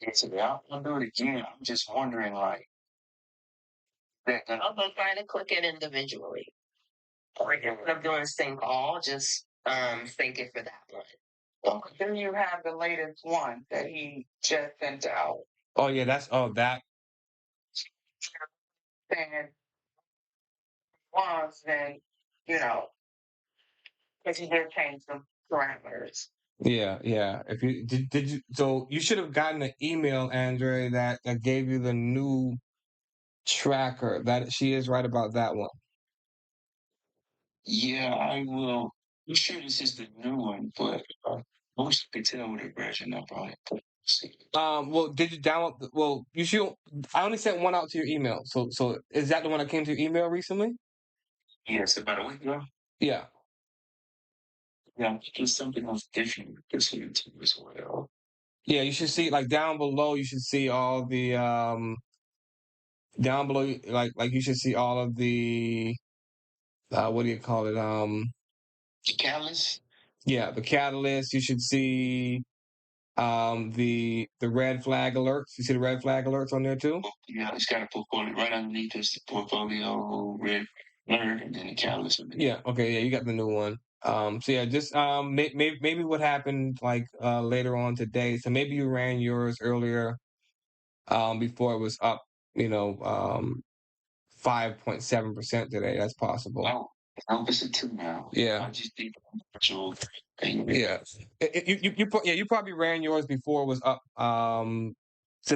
Yeah, today. I'll do it again. I'm just wondering, like, I'll go trying to click it individually. Or instead of doing sync all, just sync it for that one. Well, then you have the latest one that he just sent out. Oh yeah, that. And once, then, you know, because he did change some parameters. Yeah. If you did you so you should have gotten an email, Andre, that gave you the new tracker. That she is right about that one. Yeah, I will. I'm sure this is the new one, but I wish I could tell what version I brought it. See. Well, did you download? Well, you should. I only sent one out to your email. So is that the one that came to your email recently? Yes, about a week ago. Yeah. Yeah, just something else different this year too as well. Yeah, you should see like down below. You should see all the down below. Like you should see all of the what do you call it? The catalyst. Yeah, the catalyst. You should see the red flag alerts. You see the red flag alerts on there too? Yeah, it's got a portfolio right underneath this portfolio red alert and then the catalyst. Yeah, okay, yeah, you got the new one. So yeah, just maybe what happened like later on today. So maybe you ran yours earlier before it was up, 5.7% today. That's possible. Oh, it's a 2 now. Yeah. I just think virtual thing. Yeah. You probably ran yours before it was up. So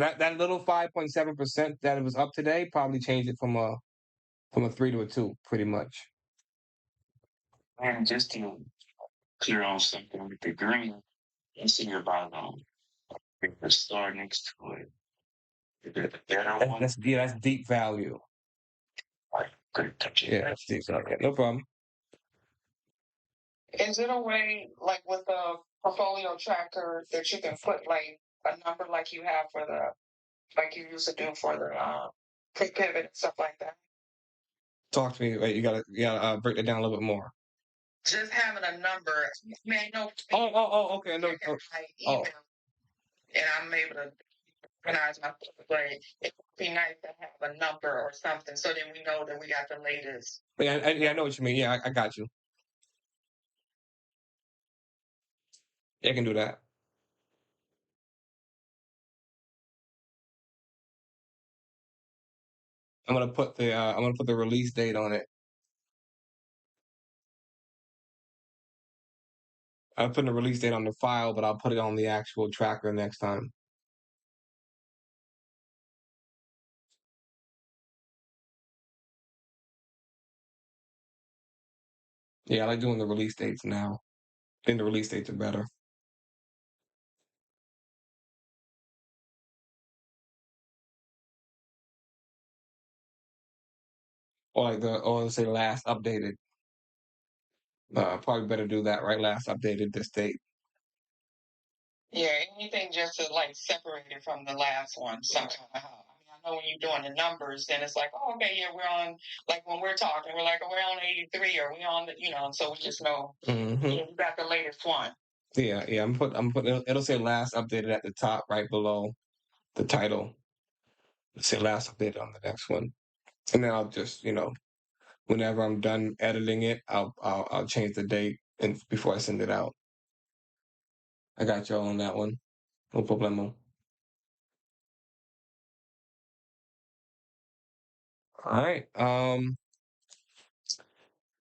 that little 5.7% that it was up today probably changed it from a 3 to a 2, pretty much. And just to clear on something with the green, you see your bottom. The star next to it. The better one. That's deep value. I couldn't touch it. Yeah, that's deep value. No problem. Is it a way, like with the portfolio tracker, that you can put like a number like you have for like you used to do for the pre-pivot and stuff like that? Talk to me. Wait, you gotta break that down a little bit more. Just having a number. I mean, I know. Okay. No. Oh. And I'm able to recognize my, but it would be nice to have a number or something so then we know that we got the latest. Yeah, I know what you mean. Yeah, I got you. Yeah, I can do that. I'm gonna put the release date on it. I'll put the release date on the file, but I'll put it on the actual tracker next time. Yeah, I like doing the release dates now. I think the release dates are better. Or let's say last updated. Probably better do that, right? Last updated this date. Yeah, anything just to like separate it from the last one somehow. I mean, I know when you're doing the numbers, then it's like, oh, okay, yeah, we're on. Like when we're talking, we're like, oh, we're on 83, or we on the, so we just know. We got the latest one. Yeah, I'm putting. It'll say last updated at the top, right below the title. It'll say last updated on the next one, and then I'll just, whenever I'm done editing it, I'll change the date and before I send it out. I got y'all on that one. No problemo. All right.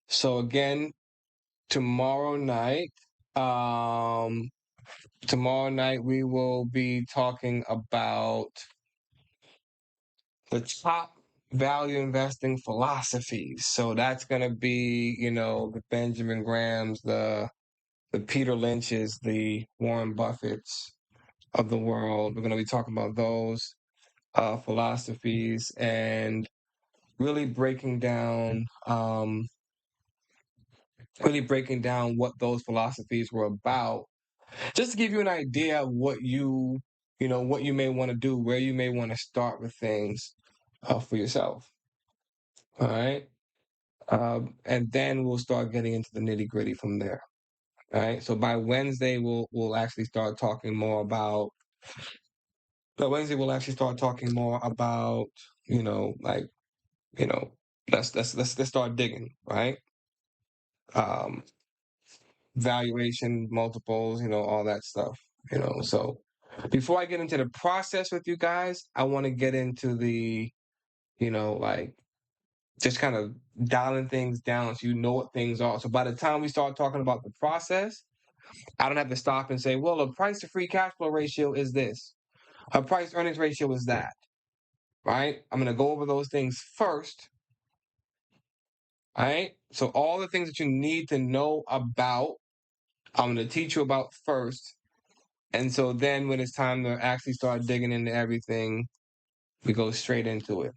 So again, tomorrow night, um, we will be talking about the top value investing philosophies. So that's going to be, the Benjamin Grahams, the Peter Lynch's, the Warren Buffett's of the world. We're going to be talking about those philosophies and really breaking down what those philosophies were about, just to give you an idea of what what you may want to do, where you may want to start with things for yourself. All right. And then we'll start getting into the nitty gritty from there. All right. So by Wednesday, we'll actually start talking more about. By Wednesday, we'll actually start talking more about, like, let's start digging, right? Um, Valuation, multiples, all that stuff. So before I get into the process with you guys, I want to get into the, like, just kind of dialing things down so you know what things are. So by the time we start talking about the process, I don't have to stop and say, well, a price to free cash flow ratio is this. A price earnings ratio is that. Right? I'm going to go over those things first. All right? So all the things that you need to know about, I'm going to teach you about first. And so then when it's time to actually start digging into everything, we go straight into it.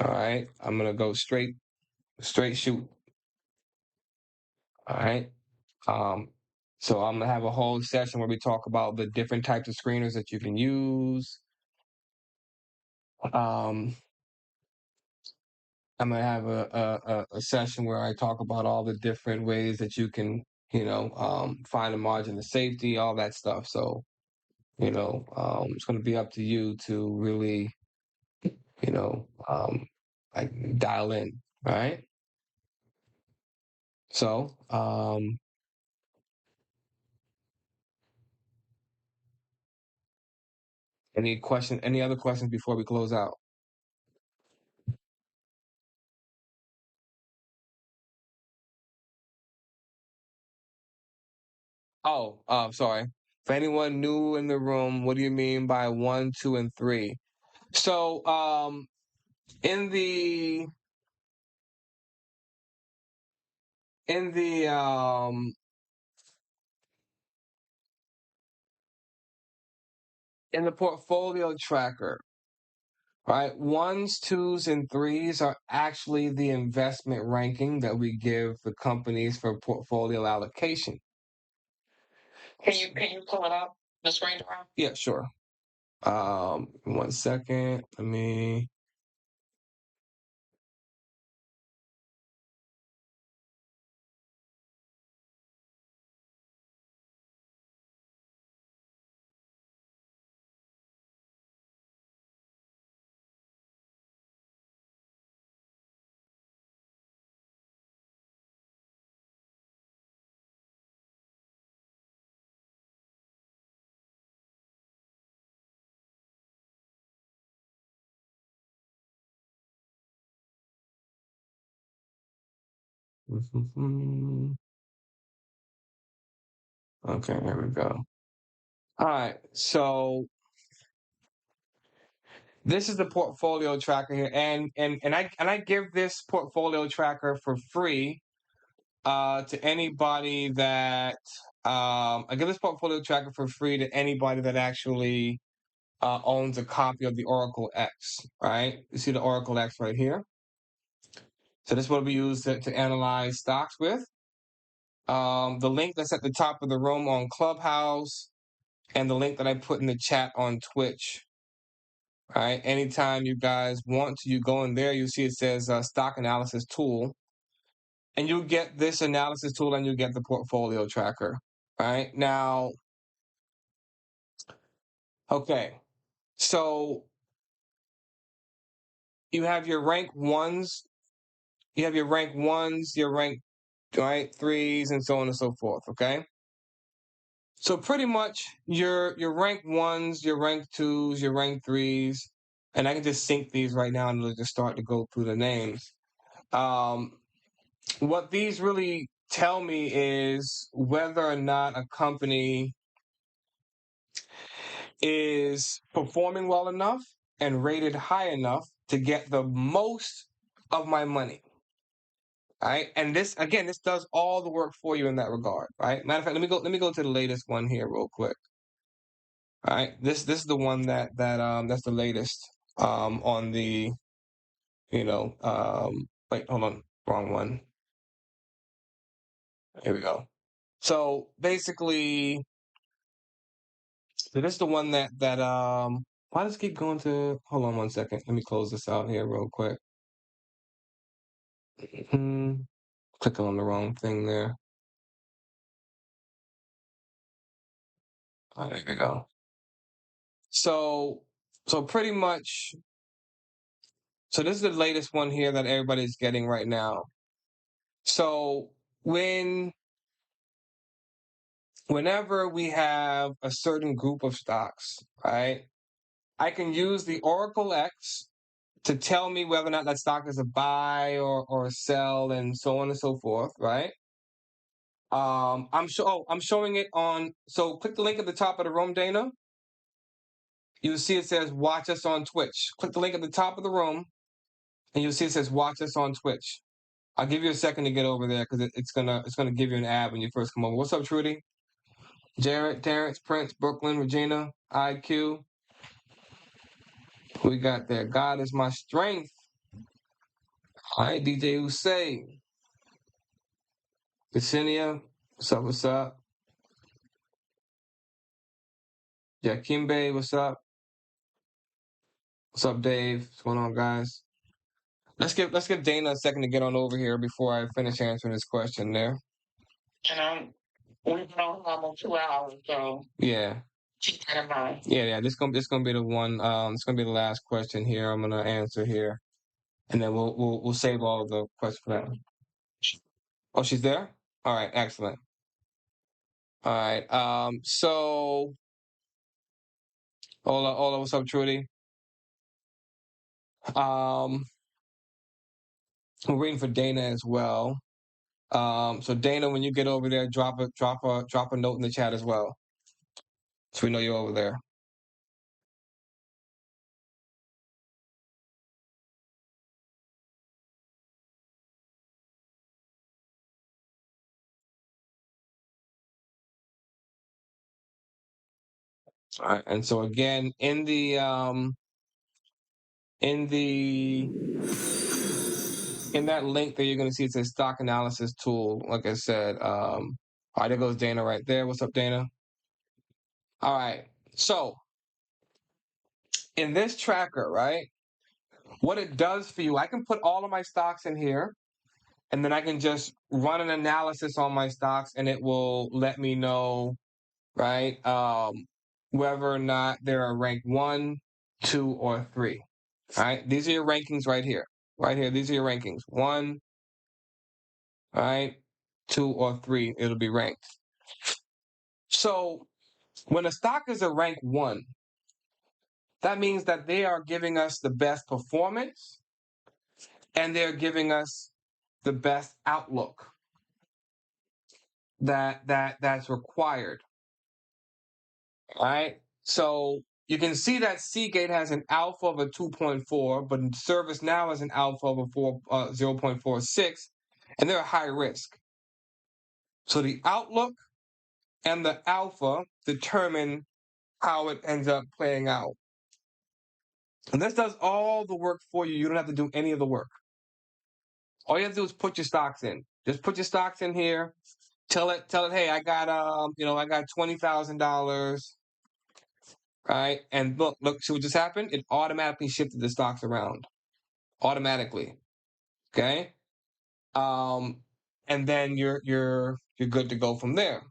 All right? I'm going to go straight shoot. All right? So I'm gonna have a whole session where we talk about the different types of screeners that you can use. Um, I'm gonna have a session where I talk about all the different ways that you can, find a margin of safety, all that stuff. So, it's gonna be up to you to really, you know, um, like dial in, right? So, any other questions before we close out? Oh, sorry. For anyone new in the room, what do you mean by 1, 2, and 3? So, in the in the um in the portfolio tracker, right? Ones, twos, and threes are actually the investment ranking that we give the companies for portfolio allocation. Can you pull it up, the screen around? Yeah, sure. 1 second. Let me. Okay, here we go. All right, so this is the portfolio tracker here, and I give this portfolio tracker for free to anybody that I give this portfolio tracker for free to anybody that actually owns a copy of the Oracle X. Right, you see the Oracle X right here. So this is what we use to analyze stocks with. The link that's at the top of the room on Clubhouse, and the link that I put in the chat on Twitch. All right. Anytime you guys want to, you go in there, you see it says stock analysis tool, and you'll get this analysis tool and you get the portfolio tracker. All right, now, okay, so you have your rank ones, your rank, right, threes, and so on and so forth, okay? So pretty much your rank ones, your rank twos, your rank threes, and I can just sync these right now and just start to go through the names. What these really tell me is whether or not a company is performing well enough and rated high enough to get the most of my money. Right, and this again, this does all the work for you in that regard. Right. Matter of fact, let me go to the latest one here real quick. All right, this is the one that's the latest on the wait, hold on, wrong one. Here we go. So basically, so this is the one that why does it keep going to? Hold on one second. Let me close this out here real quick. Clicking on the wrong thing there. Oh, there we go. So pretty much, so this is the latest one here that everybody's getting right now. So whenever we have a certain group of stocks, right, I can use the Oracle X to tell me whether or not that stock is a buy or a sell and so on and so forth, right? I'm showing it on. So click the link at the top of the room, Dana. You'll see it says watch us on Twitch. Click the link at the top of the room, and you'll see it says watch us on Twitch. I'll give you a second to get over there because it's gonna give you an ad when you first come over. What's up, Trudy? Jarrett, Terrence, Prince, Brooklyn, Regina, IQ. We got there. God is my strength. All right, DJ Usay. Yesenia. What's up? What's up? Jakimbe, what's up? What's up, Dave? What's going on, guys? Let's give Dana a second to get on over here before I finish answering this question there. We've been on almost 2 hours, so yeah. Keep that in mind. Yeah. This gonna be the one. It's gonna be the last question here. I'm gonna answer here, and then we'll save all of the questions for that. Oh, she's there. All right, excellent. All right. So, Ola, what's up, Trudy? We're waiting for Dana as well. So Dana, when you get over there, drop a note in the chat as well, so we know you're over there. All right, and so again, in that link that you're going to see, it says stock analysis tool. Like I said, all right, there goes Dana right there. What's up, Dana? All right, so in this tracker, right, what it does for you, I can put all of my stocks in here, and then I can just run an analysis on my stocks, and it will let me know, right, whether or not they're ranked 1, 2, or 3. All right, these are your rankings right here. Right here, these are your rankings. 1, right, 2, or 3, it'll be ranked. So when a stock is a rank 1, that means that they are giving us the best performance and they're giving us the best outlook that's required. All right. So you can see that Seagate has an alpha of a 2.4, but ServiceNow has an alpha of a 0.46, and they're high risk. So the outlook and the alpha determine how it ends up playing out. And this does all the work for you. You don't have to do any of the work. All you have to do is put your stocks in. Just put your stocks in here. Tell it, hey, I got I got $20,000. Right? And look, see what just happened? It automatically shifted the stocks around. Automatically. Okay? And then you're good to go from there.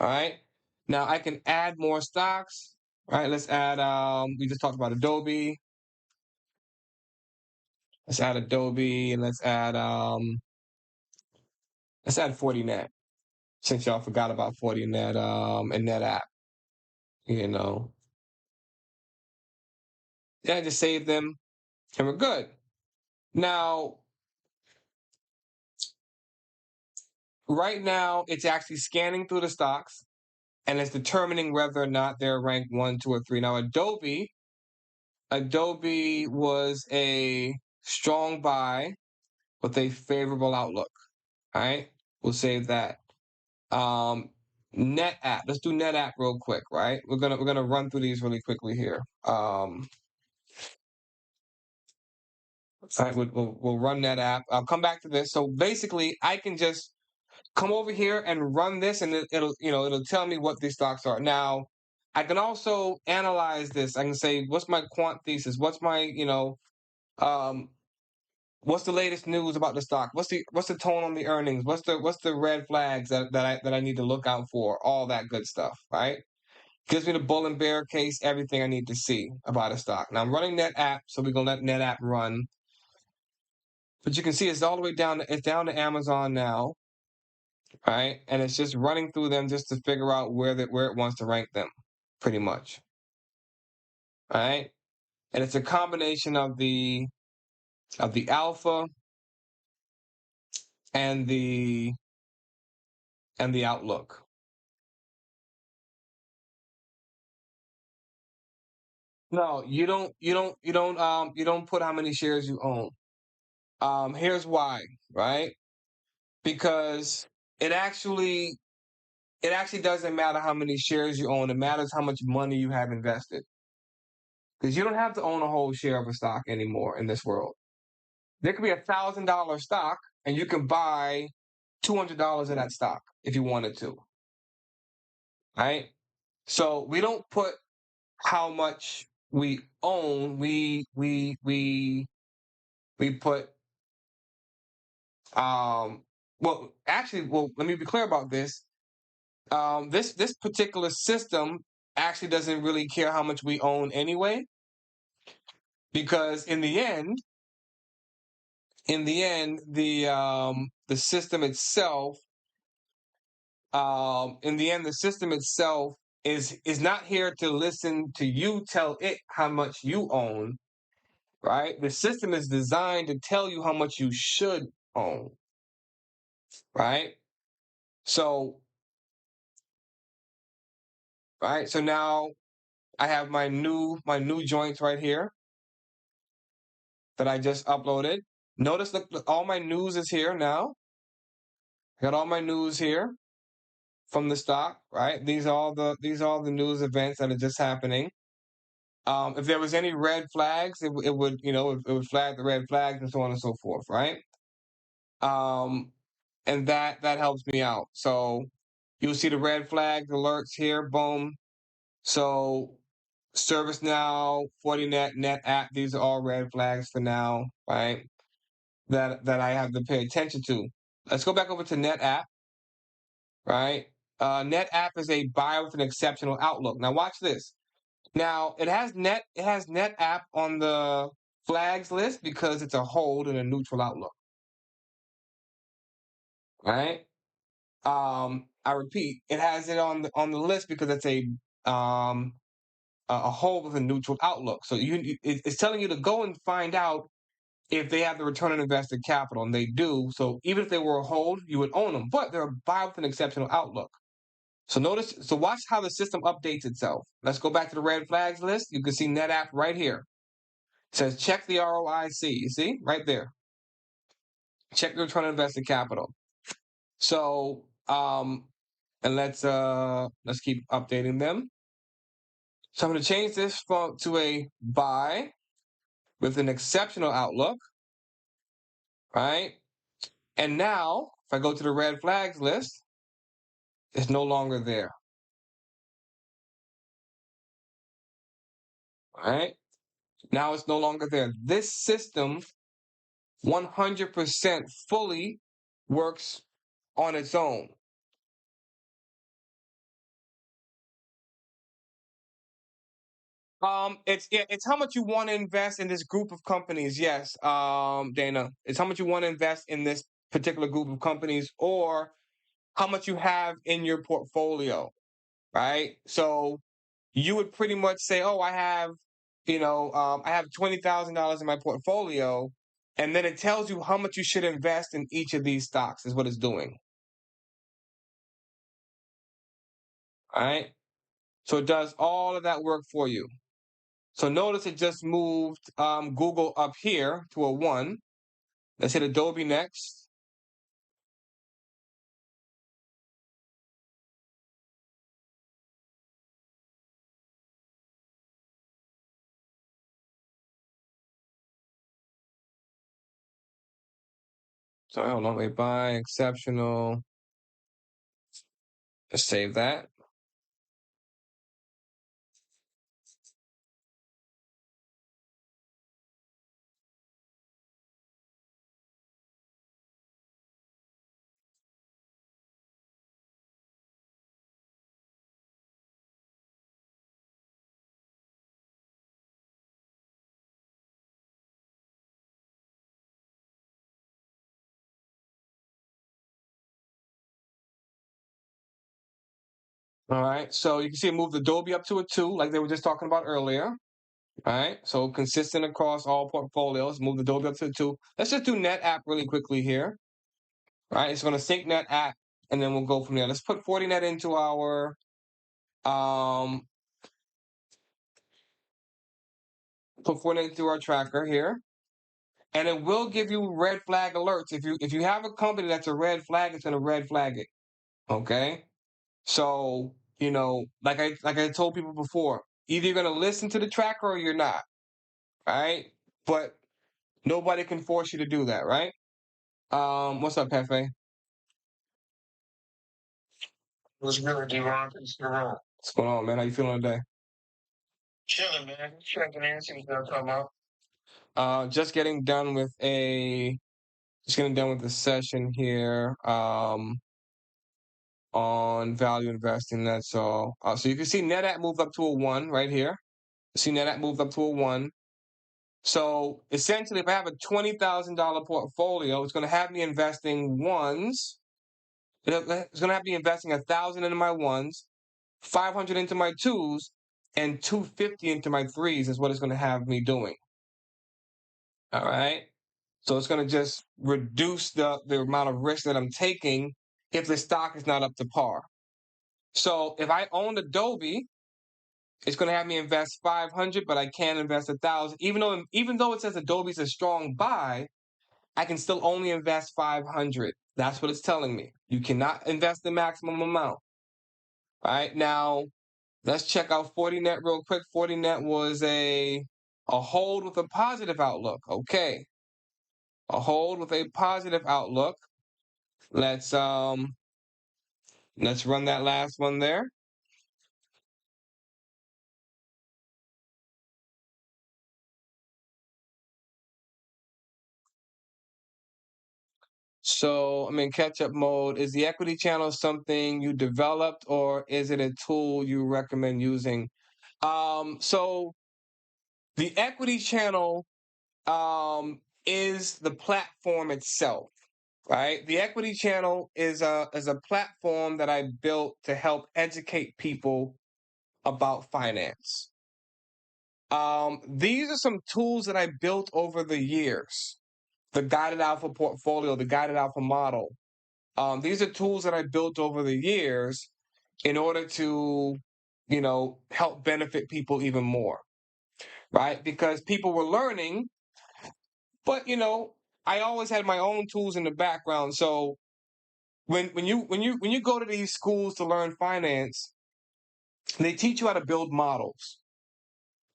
All right. Now I can add more stocks. All right. Let's add. We just talked about Adobe. Let's add Adobe, and let's add 40net. Since y'all forgot about 40net and NetApp, you know. Yeah, just save them, and we're good. Now, right now, it's actually scanning through the stocks, and it's determining whether or not they're ranked 1, 2, or 3. Now, Adobe was a strong buy with a favorable outlook. All right, we'll save that. NetApp. Let's do NetApp real quick, right? We're gonna run through these really quickly here. All right, we'll run NetApp. I'll come back to this. So basically, I can just come over here and run this, and it'll tell me what these stocks are. Now, I can also analyze this. I can say, what's my quant thesis? What's my um, what's the latest news about the stock? What's the tone on the earnings? What's the red flags that I need to look out for? All that good stuff, right? Gives me the bull and bear case, everything I need to see about a stock. Now I'm running NetApp, so we're gonna let NetApp run. But you can see it's all the way down. It's down to Amazon now, right? And it's just running through them just to figure out where it wants to rank them, pretty much. All right, and it's a combination of the alpha and the outlook. No, you don't put how many shares you own. Here's why, right? Because it actually doesn't matter how many shares you own. It matters how much money you have invested. Because you don't have to own a whole share of a stock anymore in this world. There could be $1,000 stock, and you can buy $200 of that stock if you wanted to. Right? So we don't put how much we own. We put well, actually, let me be clear about this. This particular system actually doesn't really care how much we own anyway, because in the end, the system itself, is not here to listen to you tell it how much you own, right? The system is designed to tell you how much you should own, right? So, right. So now I have my new joints right here that I just uploaded. Notice look, all my news is here now. I got all my news here from the stock, right? These are all the news events that are just happening. If there was any red flags, it would flag the red flags and so on and so forth, right? And that helps me out. So you'll see the red flag alerts here. Boom. So ServiceNow, Fortinet, NetApp, these are all red flags for now, right? That I have to pay attention to. Let's go back over to NetApp, right? NetApp is a buy with an exceptional outlook. Now watch this. Now it has NetApp on the flags list because it's a hold and a neutral outlook, right? I repeat, it has it on the list because it's a hold with a neutral outlook. So it's telling you to go and find out if they have the return on invested capital, and they do. So even if they were a hold, you would own them, but they're a buy with an exceptional outlook. So watch how the system updates itself. Let's go back to the red flags list. You can see NetApp right here. It says check the ROIC. You see right there. Check the return on invested capital. So and let's keep updating them. So I'm going to change this to a buy with an exceptional outlook, right? And now, if I go to the red flags list, it's no longer there. All right? Now it's no longer there. This system 100% fully works on its own. It's how much you want to invest in this group of companies. Yes, Dana, it's how much you want to invest in this particular group of companies, or how much you have in your portfolio, right? So you would pretty much say, "Oh, I have $20,000 in my portfolio," and then it tells you how much you should invest in each of these stocks. Is what it's doing, all right? So it does all of that work for you. So notice it just moved Google up here to a 1. Let's hit Adobe next. So hold on, wait, buy, exceptional. Let's save that. All right, so you can see it moved Adobe up to a 2, like they were just talking about earlier. All right, so consistent across all portfolios. Move Adobe up to a 2. Let's just do NetApp really quickly here. All right, it's going to sync NetApp, and then we'll go from there. Let's put Fortinet into our tracker here, and it will give you red flag alerts. If you have a company that's a red flag, it's going to red flag it. Okay, so like I told people before, either you're going to listen to the tracker or you're not. Right, but nobody can force you to do that, right? What's up, Pepe? What's good, D-Ron? What's going on, man? How you feeling today? Chilling, man. Checking in, see what's talking about. Just getting done with the session here. On value investing. That's all. So you can see NetApp moved up to a 1 right here. See NetApp moved up to a 1. So essentially, if I have a $20,000 portfolio, it's going to have me investing ones. It's going to have me investing 1,000 into my ones, 500 into my twos, and 250 into my threes is what it's going to have me doing. All right. So it's going to just reduce the amount of risk that I'm taking if the stock is not up to par. So if I own Adobe, it's going to have me invest 500, but I can't invest 1,000. Even though it says Adobe's a strong buy, I can still only invest 500. That's what it's telling me. You cannot invest the maximum amount. All right, now let's check out Fortinet real quick. Fortinet was a hold with a positive outlook. Okay, a hold with a positive outlook. Let's run that last one there. So I'm in catch-up mode. Is the equity channel something you developed, or is it a tool you recommend using? So the equity channel is the platform itself, right? The equity channel is a platform that I built to help educate people about finance. These are some tools that I built over the years. The guided alpha portfolio, the guided alpha model. These are tools that I built over the years in order to, help benefit people even more, right? Because people were learning, but I always had my own tools in the background. So when you go to these schools to learn finance, they teach you how to build models,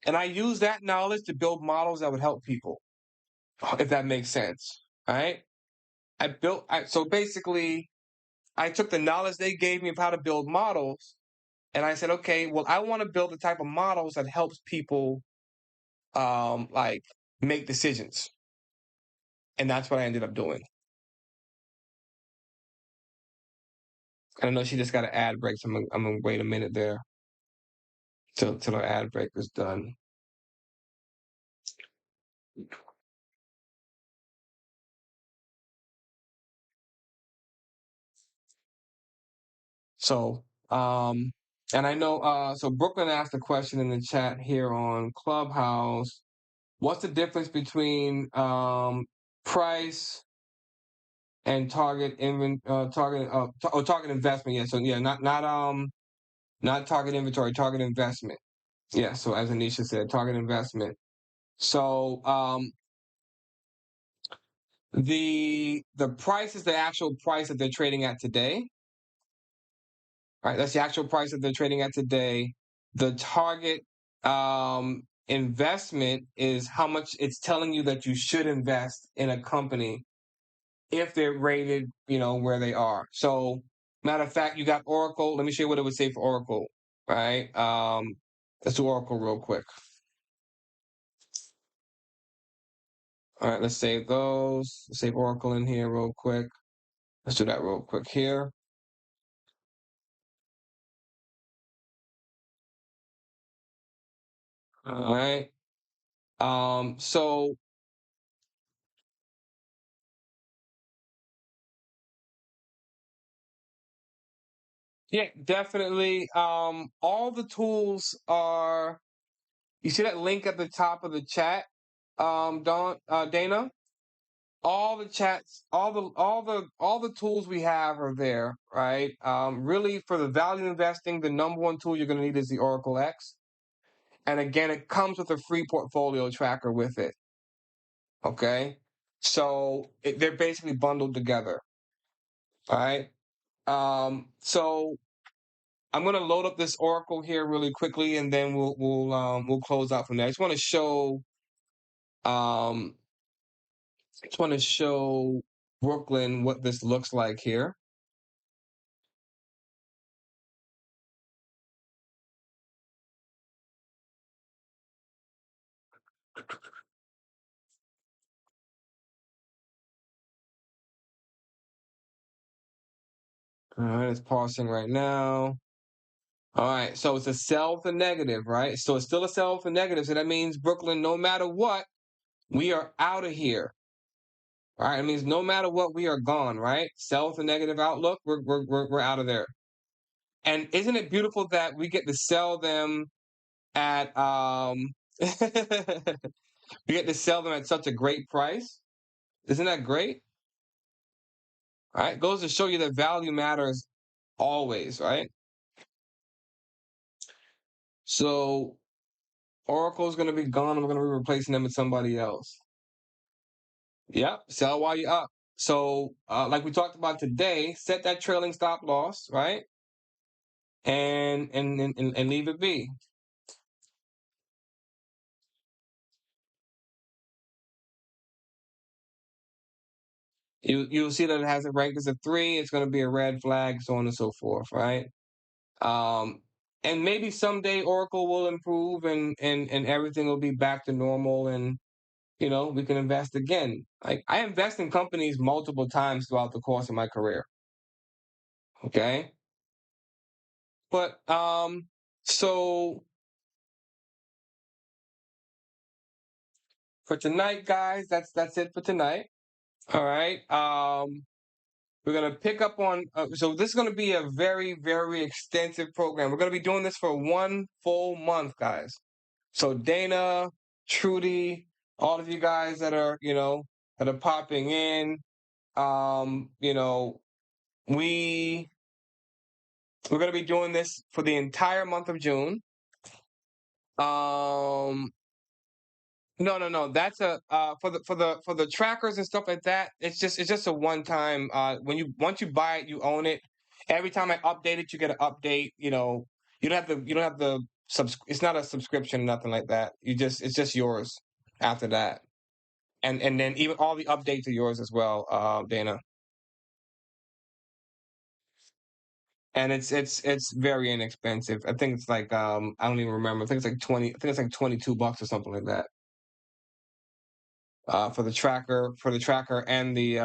and I use that knowledge to build models that would help people, if that makes sense, right? So basically, I took the knowledge they gave me of how to build models. And I said, okay, well, I want to build the type of models that helps people like make decisions. And that's what I ended up doing. I know she just got an ad break, so I'm gonna wait a minute there. till our ad break is done. So, and I know, so Brooklyn asked a question in the chat here on Clubhouse. What's the difference between price and target target investment? Yeah, so yeah, not target inventory, target investment. Yeah, so as Anisha said, target investment. So the price is the actual price that they're trading at today. Right, that's the actual price that they're trading at today. The target investment is how much it's telling you that you should invest in a company if they're rated, where they are. So, matter of fact, you got Oracle. Let me show you what it would say for Oracle. Right. Let's do Oracle real quick. All right, let's save those. Save Oracle in here real quick. Let's do that real quick here. All right. So yeah, definitely. All the tools are. You see that link at the top of the chat, Dana? All the chats, all the tools we have are there, right? Really, for the value investing, the number one tool you're going to need is the Oracle X, and again, it comes with a free portfolio tracker with it. Okay, so they're basically bundled together. All right. So I'm going to load up this Oracle here really quickly, and then we'll close out from there. I just want to show Brooklyn what this looks like here. All right, it's pausing right now. All right, so it's a sell with a negative, right? So it's still a sell with a negative. So that means Brooklyn, no matter what, we are out of here. All right, it means no matter what, we are gone, right? Sell with a negative outlook, we're out of there. And isn't it beautiful that we get to sell them at we get to sell them at such a great price? Isn't that great? All right, goes to show you that value matters always, right? So Oracle's going to be gone. I'm going to be replacing them with somebody else. Yep, sell while you're up. So, like we talked about today, set that trailing stop loss, right? And leave it be. You'll see that it has it ranked as a 3. It's going to be a red flag, so on and so forth, right? And maybe someday Oracle will improve and everything will be back to normal, and we can invest again. Like, I invest in companies multiple times throughout the course of my career. Okay. But so for tonight, guys, that's it for tonight. All right. We're gonna pick up on. So this is gonna be a very, very extensive program. We're gonna be doing this for 1 full month, guys. So Dana, Trudy, all of you guys that are popping in, we we're gonna be doing this for the entire month of June. No. That's a for the trackers and stuff like that. It's just a one time. Once you buy it, you own it. Every time I update it, you get an update. You don't have the It's not a subscription, nothing like that. It's just yours after that. And then even all the updates are yours as well, Dana. And it's very inexpensive. I think it's like I don't even remember. I think it's like 20. I think it's like $22 or something like that. For the tracker and the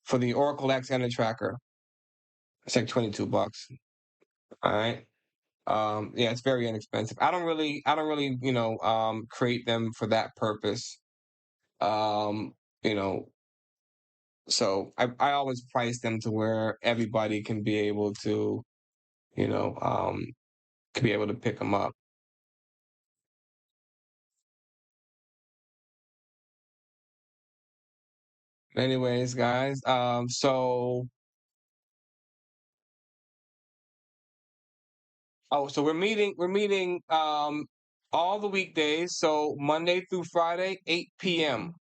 for the Oracle X and the tracker. It's like $22. All right. Yeah, it's very inexpensive. I don't really, create them for that purpose. Um, you know, so I always price them to where everybody can be able to, you know, um, to be able to pick them up. Anyways, guys, so we're meeting all the weekdays, so Monday through Friday, 8 p.m.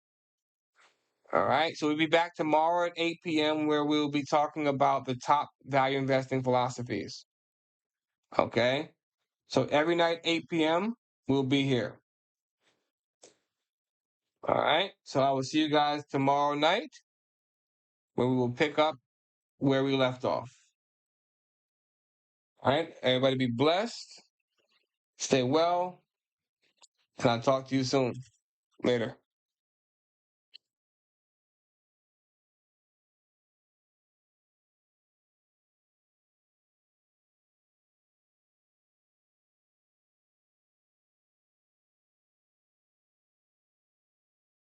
All right, so we'll be back tomorrow at 8 p.m. where we'll be talking about the top value investing philosophies. Okay, so every night, 8 p.m., we'll be here. All right, so I will see you guys tomorrow night where we will pick up where we left off. All right, everybody be blessed, stay well, and I'll talk to you soon. Later.